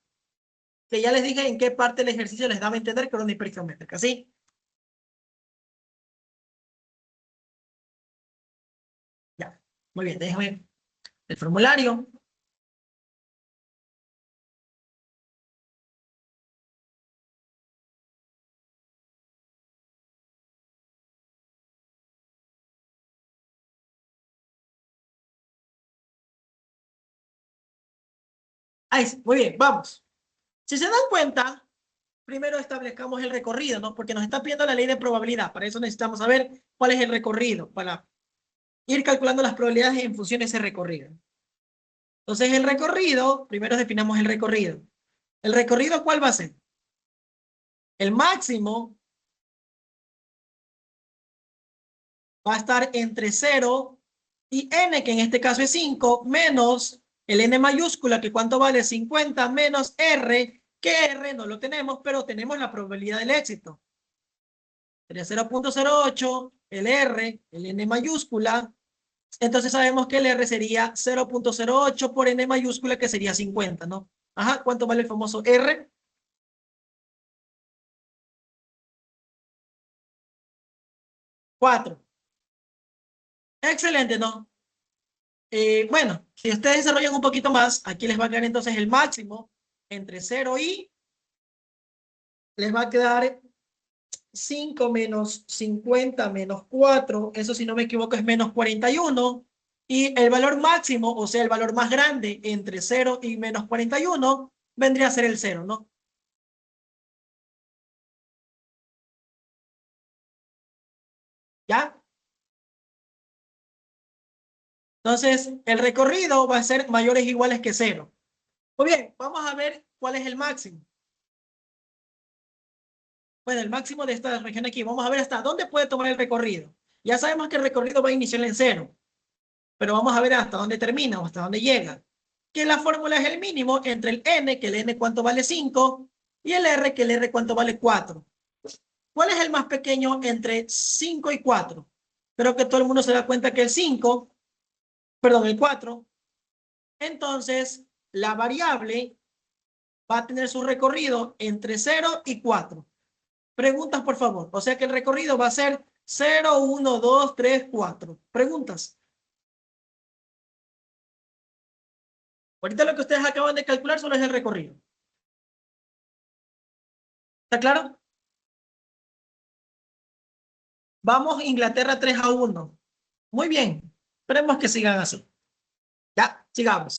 que ya les dije en qué parte del ejercicio les daba a entender que era una hipergeométrica, ¿sí? Ya, muy bien, déjenme el formulario. Ahí sí, muy bien, vamos. Si se dan cuenta, primero establezcamos el recorrido, ¿no? Porque nos está pidiendo la ley de probabilidad. Para eso necesitamos saber cuál es el recorrido, para ir calculando las probabilidades en función de ese recorrido. Entonces, el recorrido, primero definamos el recorrido. ¿El recorrido cuál va a ser? El máximo va a estar entre 0 y n, que en este caso es 5, menos el n mayúscula, que cuánto vale 50, menos r, que r no lo tenemos, pero tenemos la probabilidad del éxito. Sería 0.08, el r, el n mayúscula. Entonces sabemos que el r sería 0.08 por n mayúscula, que sería 50, ¿no? Ajá, ¿cuánto vale el famoso r? 4. Excelente, ¿no? Bueno, si ustedes desarrollan un poquito más, aquí les va a quedar entonces el máximo entre 0 y les va a quedar 5 menos 50 menos 4, eso si no me equivoco es menos 41, y el valor máximo, o sea, el valor más grande entre 0 y menos 41, vendría a ser el 0, ¿no? ¿Ya? Entonces, el recorrido va a ser mayores o iguales que 0. Muy bien, vamos a ver cuál es el máximo. Bueno, el máximo de esta región aquí. Vamos a ver hasta dónde puede tomar el recorrido. Ya sabemos que el recorrido va a iniciar en 0, pero vamos a ver hasta dónde termina o hasta dónde llega. Que la fórmula es el mínimo entre el n, que el n cuánto vale 5, y el r, que el r cuánto vale 4. ¿Cuál es el más pequeño entre 5 y 4? Creo que todo el mundo se da cuenta que el 5, perdón, el 4. Entonces, la variable va a tener su recorrido entre 0 y 4. Preguntas, por favor. O sea que el recorrido va a ser 0, 1, 2, 3, 4. Preguntas. Ahorita lo que ustedes acaban de calcular solo es el recorrido. ¿Está claro? Vamos, Inglaterra 3-1. Muy bien. Esperemos que sigan así. Ya, sigamos.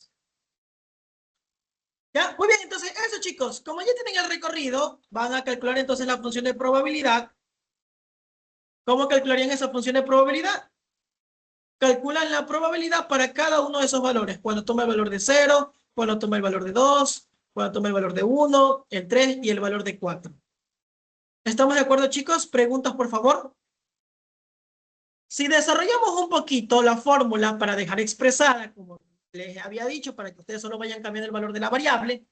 Ya, muy bien. Entonces, eso, chicos. Como ya tienen el recorrido, van a calcular entonces la función de probabilidad. ¿Cómo calcularían esa función de probabilidad? Calculan la probabilidad para cada uno de esos valores. Cuando toma el valor de 0, cuando toma el valor de 2, cuando toma el valor de 1, el 3 y el valor de 4. ¿Estamos de acuerdo, chicos? Preguntas, por favor. Si desarrollamos un poquito la fórmula para dejar expresada, como les había dicho, para que ustedes solo vayan cambiando el valor de la variable.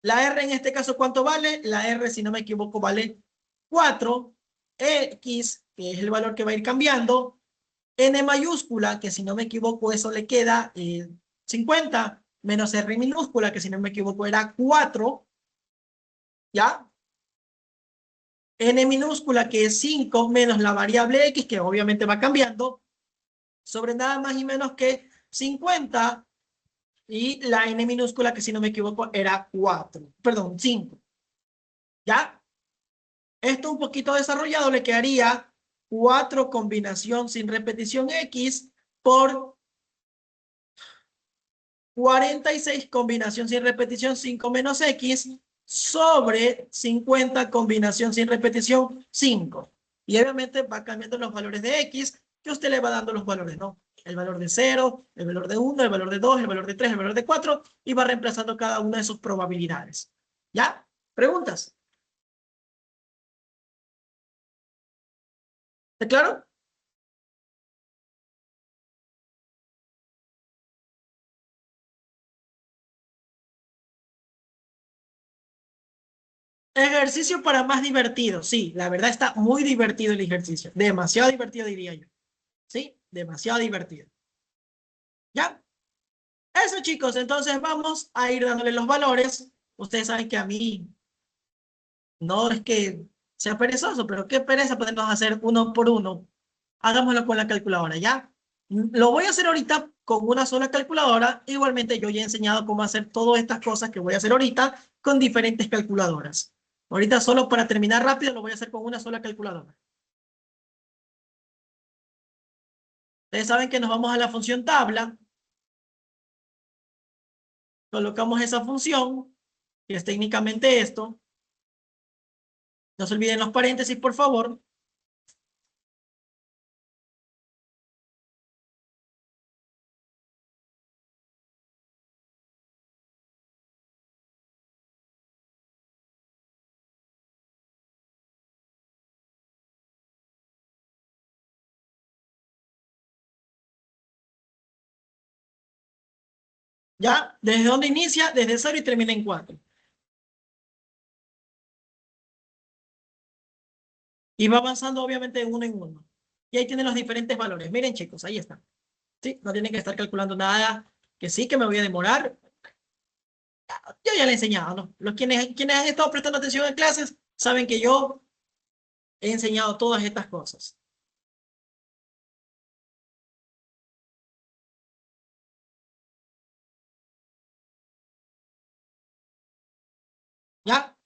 La R en este caso, ¿cuánto vale? La R, si no me equivoco, vale 4. X, que es el valor que va a ir cambiando. N mayúscula, que si no me equivoco, eso le queda 50, menos R minúscula, que si no me equivoco era 4. ¿Ya? N minúscula, que es 5, menos la variable X, que obviamente va cambiando, sobre nada más y menos que 50, y la N minúscula, que si no me equivoco, era 4. Perdón, 5. ¿Ya? Esto un poquito desarrollado le quedaría 4 combinación sin repetición X por 46 combinación sin repetición 5 menos X sobre 50 combinación sin repetición 5. Y obviamente va cambiando los valores de X, que usted le va dando los valores, ¿no? El valor de 0, el valor de 1, el valor de 2, el valor de 3, el valor de 4, y va reemplazando cada una de sus probabilidades. ¿Ya? ¿Preguntas? ¿Está claro? Ejercicio para más divertido. Sí, la verdad está muy divertido el ejercicio. Demasiado divertido, diría yo. Sí, demasiado divertido. ¿Ya? Eso, chicos, entonces vamos a ir dándole los valores. Ustedes saben que a mí no es que sea perezoso, pero qué pereza ponernos a hacer uno por uno. Hagámoslo con la calculadora, ¿ya? Lo voy a hacer ahorita con una sola calculadora. Igualmente yo ya he enseñado cómo hacer todas estas cosas que voy a hacer ahorita con diferentes calculadoras. Ahorita solo para terminar rápido lo voy a hacer con una sola calculadora. Ustedes saben que nos vamos a la función tabla. Colocamos esa función, que es técnicamente esto. No se olviden los paréntesis, por favor. ¿Ya? ¿Desde dónde inicia? Desde 0 y termina en 4. Y va avanzando obviamente de uno en uno. Y ahí tienen los diferentes valores. Miren, chicos, ahí está. ¿Sí? No tienen que estar calculando nada, que sí, que me voy a demorar. Yo ya le he enseñado, ¿no? Quienes han estado prestando atención en clases saben que yo he enseñado todas estas cosas. ¿Ya?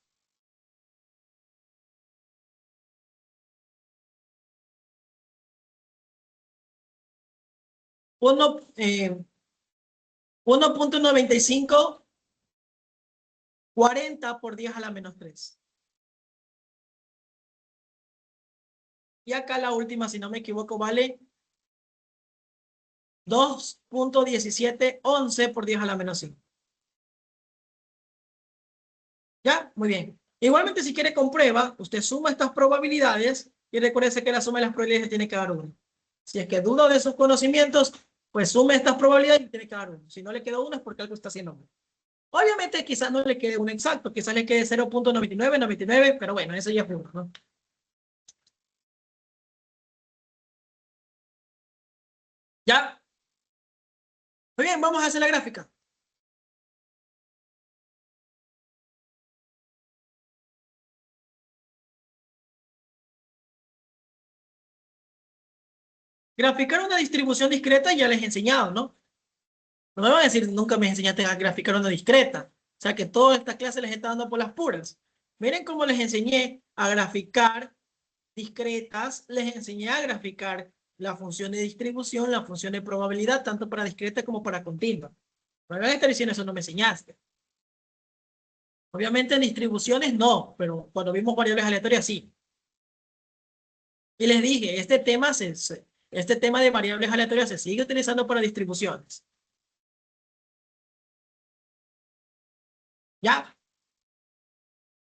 1.95 40 por 10 a la menos 3. Y acá la última, si no me equivoco, vale 2.1711 por 10 a la menos 5. ¿Ya? Muy bien. Igualmente, si quiere comprueba, usted suma estas probabilidades y recuerde que la suma de las probabilidades tiene que dar 1. Si es que duda de sus conocimientos, pues sume estas probabilidades y tiene que dar 1. Si no le queda 1 es porque algo está haciendo mal. Obviamente, quizás no le quede un exacto, quizás le quede 0.9999, pero bueno, eso ya es uno, ¿no? ¿Ya? Muy bien, vamos a hacer la gráfica. Graficar una distribución discreta ya les he enseñado, ¿no? No me van a decir, nunca me enseñaste a graficar una discreta. O sea que toda esta clase les está dando por las puras. Miren cómo les enseñé a graficar discretas, les enseñé a graficar la función de distribución, la función de probabilidad, tanto para discreta como para continua. No me van a estar diciendo eso, no me enseñaste. Obviamente en distribuciones no, pero cuando vimos variables aleatorias sí. Y les dije, este tema de variables aleatorias se sigue utilizando para distribuciones. ¿Ya?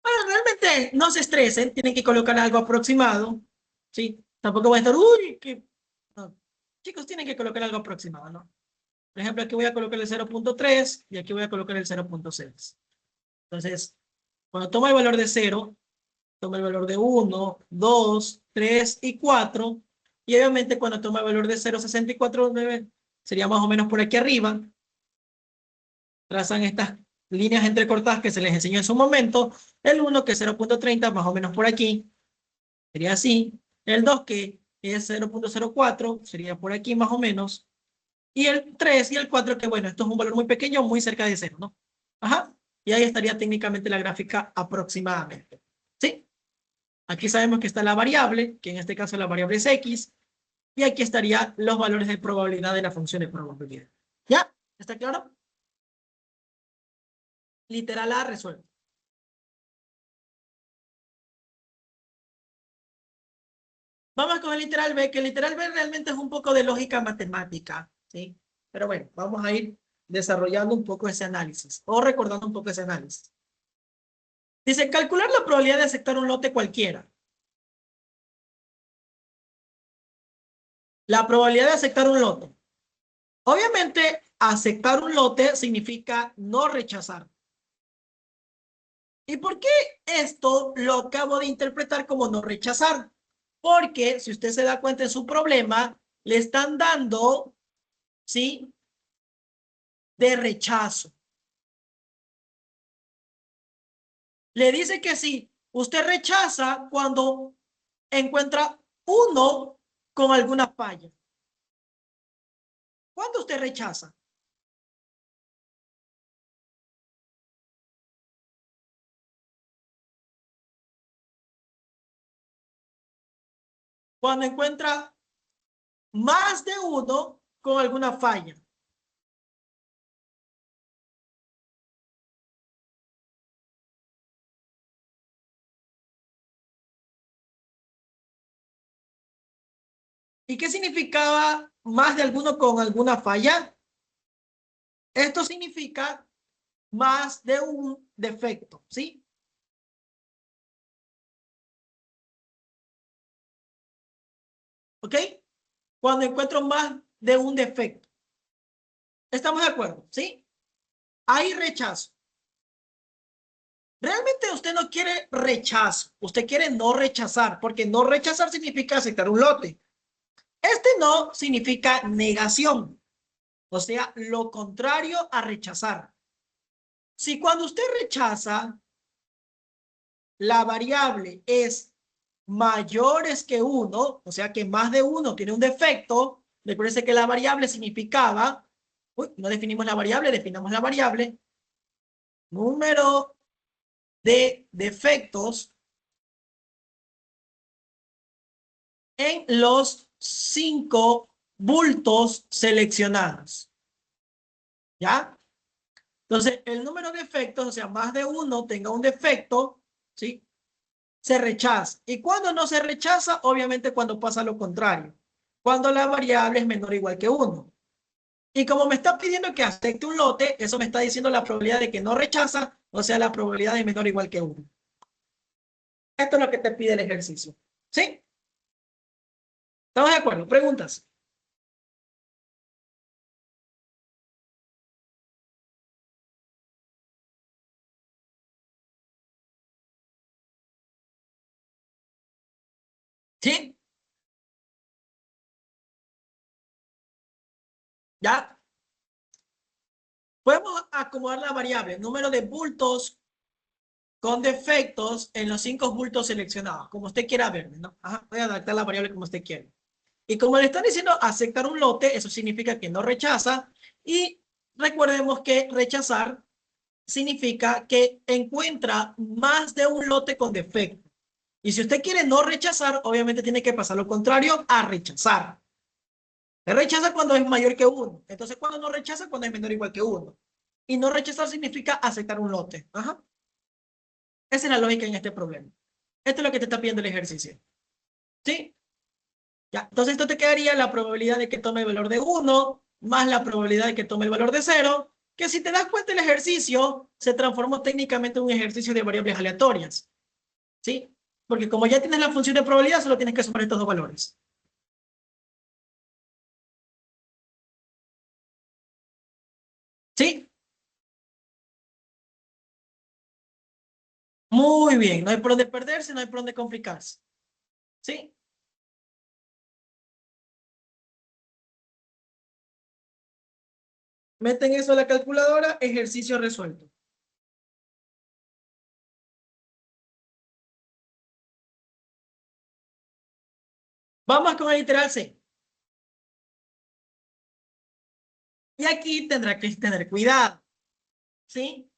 Bueno, realmente no se estresen, tienen que colocar algo aproximado, ¿sí? Tampoco voy a estar, uy, que... No. Chicos, tienen que colocar algo aproximado, ¿no? Por ejemplo, aquí voy a colocar el 0.3 y aquí voy a colocar el 0.6. Entonces, cuando toma el valor de 0, toma el valor de 1, 2, 3 y 4. Y obviamente cuando toma el valor de 0.649, sería más o menos por aquí arriba. Trazan estas líneas entrecortadas que se les enseñó en su momento. El 1 que es 0.30, más o menos por aquí. Sería así. El 2 que es 0.04, sería por aquí más o menos. Y el 3 y el 4 que bueno, esto es un valor muy pequeño, muy cerca de 0, ¿no? Ajá. Y ahí estaría técnicamente la gráfica aproximadamente. ¿Sí? Aquí sabemos que está la variable, que en este caso la variable es x. Y aquí estarían los valores de probabilidad de la función de probabilidad. ¿Ya? ¿Está claro? Literal A resuelto. Vamos con el literal B, que el literal B realmente es un poco de lógica matemática, ¿sí? Pero bueno, vamos a ir desarrollando un poco ese análisis, o recordando un poco ese análisis. Dice, calcular la probabilidad de aceptar un lote cualquiera. La probabilidad de aceptar un lote. Obviamente, aceptar un lote significa no rechazar. ¿Y por qué esto lo acabo de interpretar como no rechazar? Porque, si usted se da cuenta en su problema, le están dando, ¿sí? de rechazo. Le dice que sí, usted rechaza cuando encuentra uno con alguna falla. ¿Cuándo usted rechaza? Cuando encuentra más de uno con alguna falla. ¿Y qué significaba más de alguno con alguna falla? Esto significa más de un defecto, ¿sí? ¿Ok? Cuando encuentro más de un defecto. ¿Estamos de acuerdo? ¿Sí? Hay rechazo. Realmente usted no quiere rechazo, usted quiere no rechazar, porque no rechazar significa aceptar un lote. Este no significa negación, o sea, lo contrario a rechazar. Si cuando usted rechaza, la variable es mayores que uno, o sea que más de uno tiene un defecto, recuerde que la variable significaba, no definimos la variable, definamos la variable, número de defectos en los 5 bultos seleccionados. ¿Ya? Entonces, el número de defectos, o sea, más de uno tenga un defecto, ¿sí? Se rechaza. ¿Y cuando no se rechaza? Obviamente cuando pasa lo contrario. Cuando la variable es menor o igual que 1. Y como me está pidiendo que acepte un lote, eso me está diciendo la probabilidad de que no rechaza, o sea, la probabilidad es menor o igual que 1. Esto es lo que te pide el ejercicio. ¿Sí? ¿Estamos de acuerdo? ¿Preguntas? ¿Sí? ¿Ya? Podemos acomodar la variable, número de bultos con defectos en los 5 bultos seleccionados, como usted quiera ver, ¿no? Ajá, voy a adaptar la variable como usted quiere. Y como le están diciendo aceptar un lote, eso significa que no rechaza. Y recordemos que rechazar significa que encuentra más de un lote con defecto. Y si usted quiere no rechazar, obviamente tiene que pasar lo contrario a rechazar. Rechaza cuando es mayor que 1. Entonces, cuando no rechaza, cuando es menor o igual que 1. Y no rechazar significa aceptar un lote. Ajá. Esa es la lógica en este problema. Esto es lo que te está pidiendo el ejercicio. ¿Sí? Ya. Entonces, esto te quedaría la probabilidad de que tome el valor de 1 más la probabilidad de que tome el valor de 0, que si te das cuenta el ejercicio se transformó técnicamente en un ejercicio de variables aleatorias. ¿Sí? Porque como ya tienes la función de probabilidad, solo tienes que sumar estos dos valores. ¿Sí? Muy bien. No hay por dónde perderse, no hay por dónde complicarse. ¿Sí? Meten eso a la calculadora, ejercicio resuelto. Vamos con el literal C. Y aquí tendrá que tener cuidado. ¿Sí?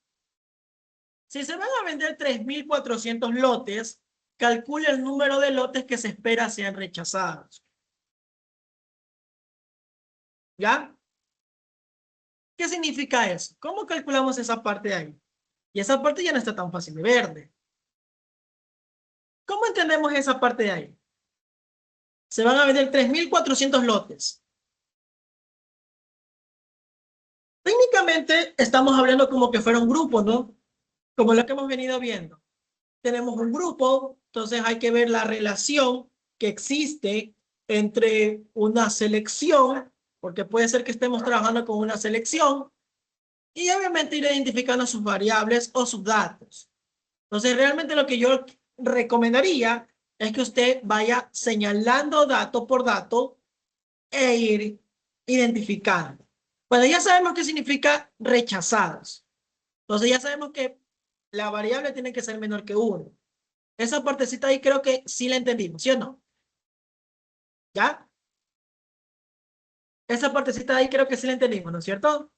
Si se van a vender 3.400 lotes, calcule el número de lotes que se espera sean rechazados. ¿Ya? ¿Qué significa eso? ¿Cómo calculamos esa parte de ahí? Y esa parte ya no está tan fácil de ver. ¿Cómo entendemos esa parte de ahí? Se van a vender 3.400 lotes. Técnicamente estamos hablando como que fuera un grupo, ¿no? Como lo que hemos venido viendo. Tenemos un grupo, entonces hay que ver la relación que existe entre una selección, porque puede ser que estemos trabajando con una selección, y obviamente ir identificando sus variables o sus datos. Entonces, realmente lo que yo recomendaría es que usted vaya señalando dato por dato e ir identificando. Bueno, ya sabemos qué significa rechazados. Entonces ya sabemos que la variable tiene que ser menor que 1. Esa partecita ahí creo que sí la entendimos, ¿sí o no? ¿Ya? Esa partecita ahí creo que sí la entendimos, ¿no es cierto?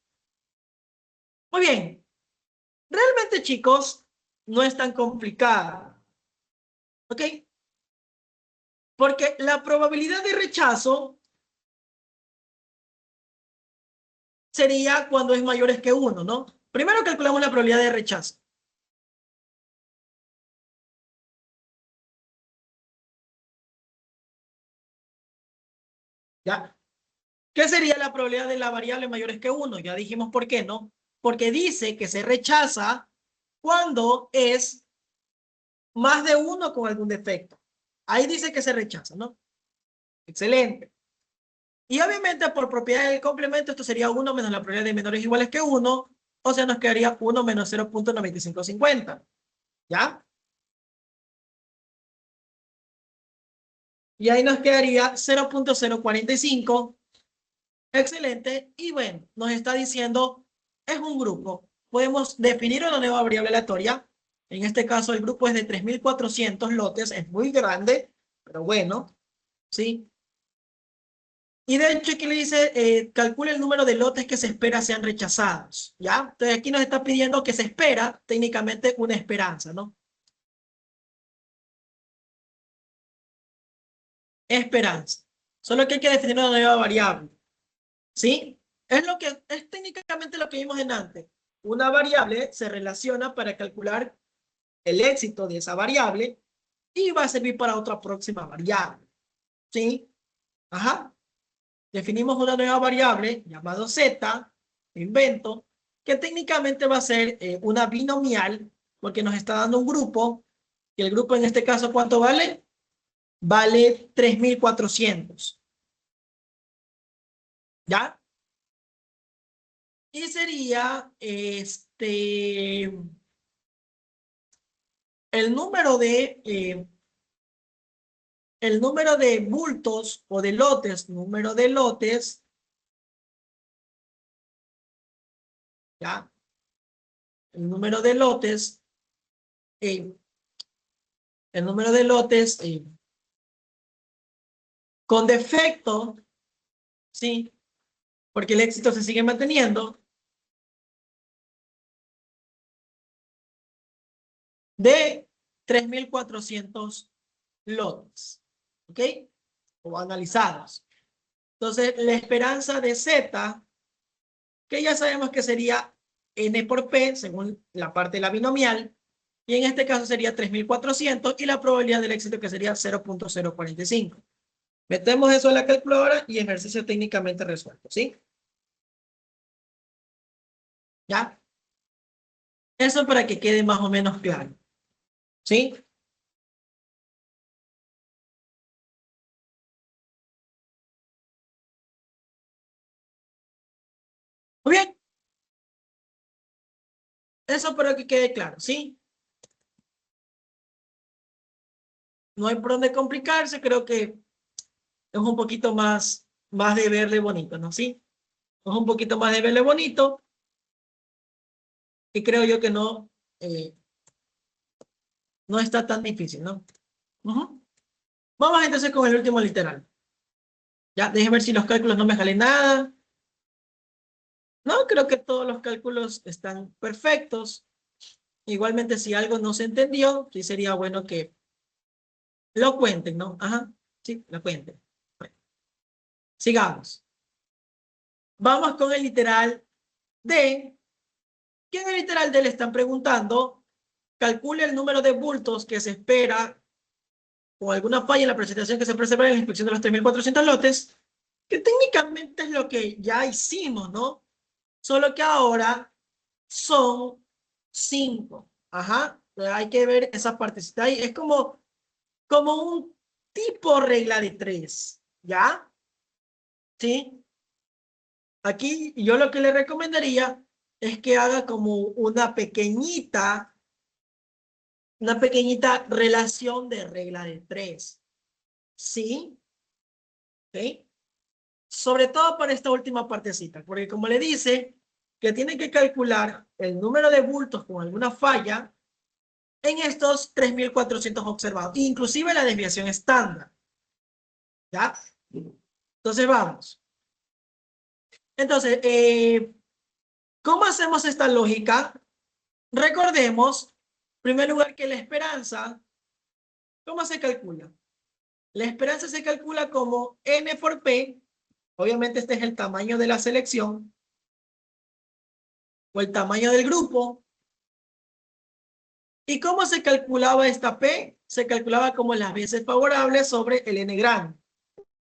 Muy bien. Realmente, chicos, no es tan complicada. ¿Ok? Porque la probabilidad de rechazo sería cuando es mayor que 1, ¿no? Primero calculamos la probabilidad de rechazo. ¿Ya? ¿Qué sería la probabilidad de la variable mayor que 1? Ya dijimos por qué, ¿no? Porque dice que se rechaza cuando es más de 1 con algún defecto. Ahí dice que se rechaza, ¿no? Excelente. Y obviamente por propiedad del complemento esto sería 1 menos la probabilidad de menores o iguales que 1, o sea, nos quedaría 1 menos 0.9550. ¿Ya? Y ahí nos quedaría 0.045. Excelente. Y bueno, nos está diciendo, es un grupo. Podemos definir una nueva variable aleatoria. En este caso, el grupo es de 3.400 lotes. Es muy grande, pero bueno, ¿sí? Y de hecho aquí le dice, calcule el número de lotes que se espera sean rechazados, ¿ya? Entonces aquí nos está pidiendo que se espera, técnicamente, una esperanza, ¿no? Esperanza. Solo que hay que definir una nueva variable, ¿sí? Es técnicamente lo que vimos en antes. Una variable se relaciona para calcular el éxito de esa variable y va a servir para otra próxima variable, ¿sí? Ajá. Definimos una nueva variable llamada z, invento, que técnicamente va a ser una binomial, porque nos está dando un grupo, y el grupo en este caso, ¿cuánto vale? Vale 3.400. ¿Ya? Y sería el número de bultos o de lotes, número de lotes, ¿ya? El número de lotes, eh, el número de lotes con defecto, ¿sí? Porque el éxito se sigue manteniendo, de 3.400 lotes, ¿ok? O analizados. Entonces, la esperanza de Z, que ya sabemos que sería N por P, según la parte de la binomial, y en este caso sería 3.400, y la probabilidad del éxito que sería 0.045. Metemos eso en la calculadora y ejercicio técnicamente resuelto, ¿sí? ¿Ya? Eso para que quede más o menos claro, ¿sí? Muy bien. Eso para que quede claro, ¿sí? No hay por dónde complicarse, creo que es un poquito más de verle bonito, ¿no? Sí, es un poquito más de verle bonito y creo yo que no está tan difícil, ¿no? Ujú. Vamos entonces con el último literal. Ya, déjenme ver si los cálculos no me jalen nada. No, creo que todos los cálculos están perfectos. Igualmente, si algo no se entendió, sí sería bueno que lo cuenten, ¿no? Ajá, sí, lo cuenten. Bueno, sigamos. Vamos con el literal D. Y en el literal D le están preguntando, calcule el número de bultos que se espera o alguna falla en la presentación que se preserva en la inspección de los 3.400 lotes, que técnicamente es lo que ya hicimos, ¿no? Solo que ahora son 5. Ajá, hay que ver esa partecita ahí. Es como un tipo regla de 3, ¿ya? ¿Sí? Aquí yo lo que le recomendaría es que haga como una pequeñita relación de regla de 3. ¿Sí? ¿Sí? sobre todo para esta última partecita, porque como le dice que tienen que calcular el número de bultos con alguna falla en estos 3.400 observados, inclusive la desviación estándar. ¿Ya? Entonces vamos. Entonces, ¿cómo hacemos esta lógica? Recordemos, en primer lugar, que la esperanza, ¿cómo se calcula? La esperanza se calcula como N por P. Obviamente este es el tamaño de la selección o el tamaño del grupo. ¿Y cómo se calculaba esta P? Se calculaba como las veces favorables sobre el N grande.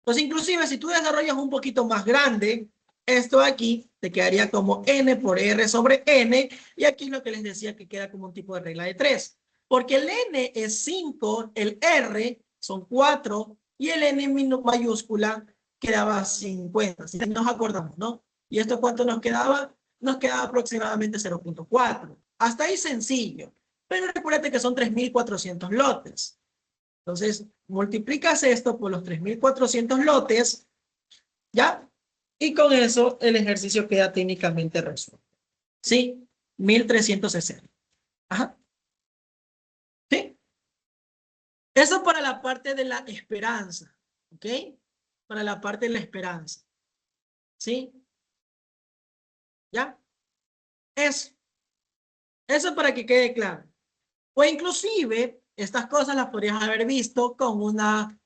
Entonces, inclusive, si tú desarrollas un poquito más grande, esto aquí te quedaría como N por R sobre N. Y aquí es lo que les decía que queda como un tipo de regla de 3. Porque el N es 5, el R son 4 y el N mayúscula quedaba 50. Si nos acordamos, ¿no? ¿Y esto cuánto nos quedaba? Nos quedaba aproximadamente 0.4. Hasta ahí sencillo. Pero recuérdate que son 3.400 lotes. Entonces, multiplicas esto por los 3.400 lotes, ¿ya? Y con eso el ejercicio queda técnicamente resuelto. ¿Sí? 1.360. Ajá. ¿Sí? Eso para la parte de la esperanza. ¿Ok? Para la parte de la esperanza. ¿Sí? ¿Ya? Eso. Eso para que quede claro. O inclusive, estas cosas las podrías haber visto con una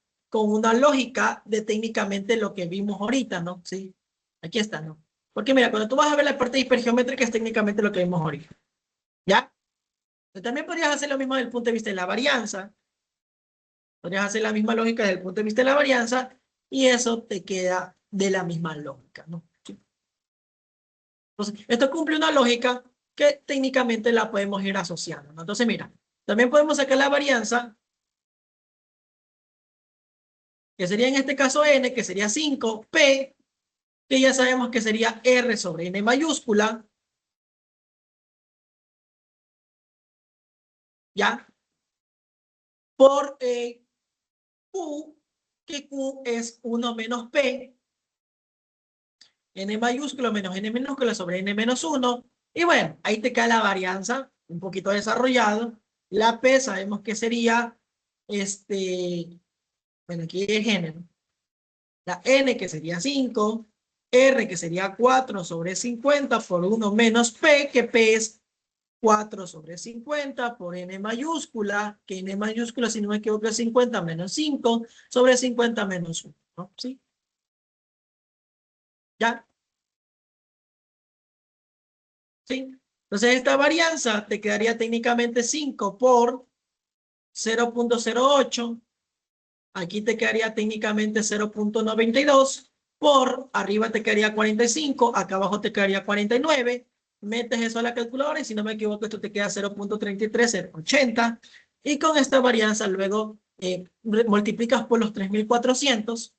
lógica de técnicamente lo que vimos ahorita, ¿no? Sí. Aquí está, ¿no? Porque mira, cuando tú vas a ver la parte hipergeométrica es técnicamente lo que vimos ahorita. ¿Ya? Pero también podrías hacer lo mismo desde el punto de vista de la varianza. Podrías hacer la misma lógica desde el punto de vista de la varianza y eso te queda de la misma lógica, ¿no? ¿Sí? Entonces, esto cumple una lógica que técnicamente la podemos ir asociando, ¿no? Entonces, mira, también podemos sacar la varianza, que sería en este caso n, que sería 5, p, que ya sabemos que sería r sobre n mayúscula, ¿ya? Por q, que q es 1 menos p, n mayúscula menos n minúscula sobre n menos 1, y bueno, ahí te queda la varianza, un poquito desarrollado. La p sabemos que sería, bueno, aquí es n, ¿no? La n que sería 5, r que sería 4 sobre 50 por 1 menos p, que p es 4 sobre 50 por n mayúscula, que n mayúscula, si no me equivoco, es 50 menos 5 sobre 50 menos 1, ¿no? ¿Sí? ¿Ya? ¿Sí? Entonces esta varianza te quedaría técnicamente 5 por 0.08. Aquí te quedaría técnicamente 0.92. Por arriba te quedaría 45. Acá abajo te quedaría 49. Metes eso a la calculadora y si no me equivoco esto te queda 0.33080. Y con esta varianza luego multiplicas por los 3.400.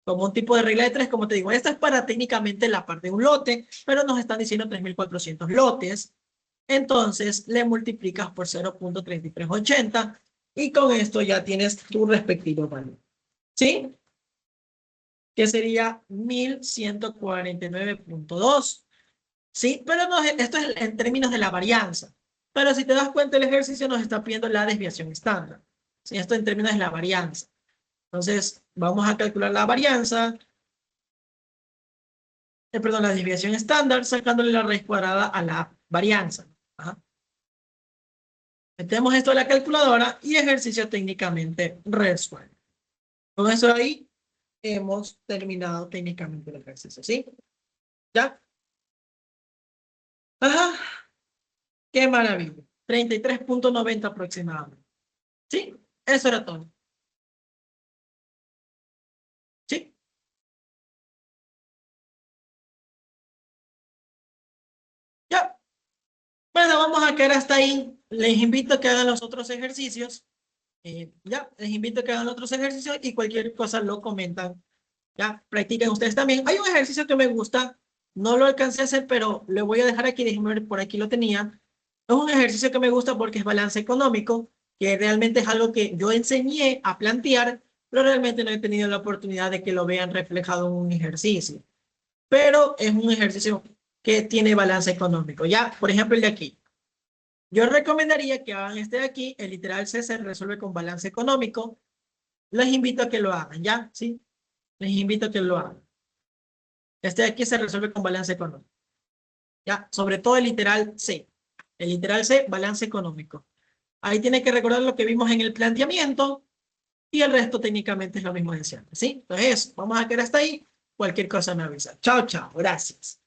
Como un tipo de regla de 3, como te digo, esta es para técnicamente la parte de un lote, pero nos están diciendo 3.400 lotes. Entonces le multiplicas por 0.3380 y con esto ya tienes tu respectivo valor. ¿Sí? Que sería 1149.2. ¿Sí? Pero no, esto es en términos de la varianza. Pero si te das cuenta, el ejercicio nos está pidiendo la desviación estándar. ¿Sí? Esto en términos de la varianza. Entonces, vamos a calcular la varianza. Perdón, la desviación estándar, sacándole la raíz cuadrada a la varianza. Ajá. Metemos esto a la calculadora y ejercicio técnicamente resuelto. Con eso ahí hemos terminado técnicamente el ejercicio, ¿sí? ¿Ya? Ajá. Qué maravilla. 33.90 aproximadamente. ¿Sí? Eso era todo. ¿Sí? Ya. Bueno, vamos a quedar hasta ahí. Les invito a que hagan los otros ejercicios. Ya, les invito a que hagan otros ejercicios y cualquier cosa lo comentan. Ya, practiquen ustedes también. Hay un ejercicio que me gusta. No lo alcancé a hacer, pero le voy a dejar aquí. Déjenme ver, por aquí lo tenía. Es un ejercicio que me gusta porque es balance económico, que realmente es algo que yo enseñé a plantear pero realmente no he tenido la oportunidad de que lo vean reflejado en un ejercicio. Pero es un ejercicio que tiene balance económico. Ya, por ejemplo, el de aquí. Yo recomendaría que hagan este de aquí. El literal C se resuelve con balance económico. Les invito a que lo hagan, ¿ya? ¿Sí? Les invito a que lo hagan. Este de aquí se resuelve con balance económico. ¿Ya? Sobre todo el literal C. El literal C, balance económico. Ahí tiene que recordar lo que vimos en el planteamiento y el resto técnicamente es lo mismo de siempre, ¿sí? Entonces, vamos a quedar hasta ahí. Cualquier cosa me avisa. Chao, chao. Gracias.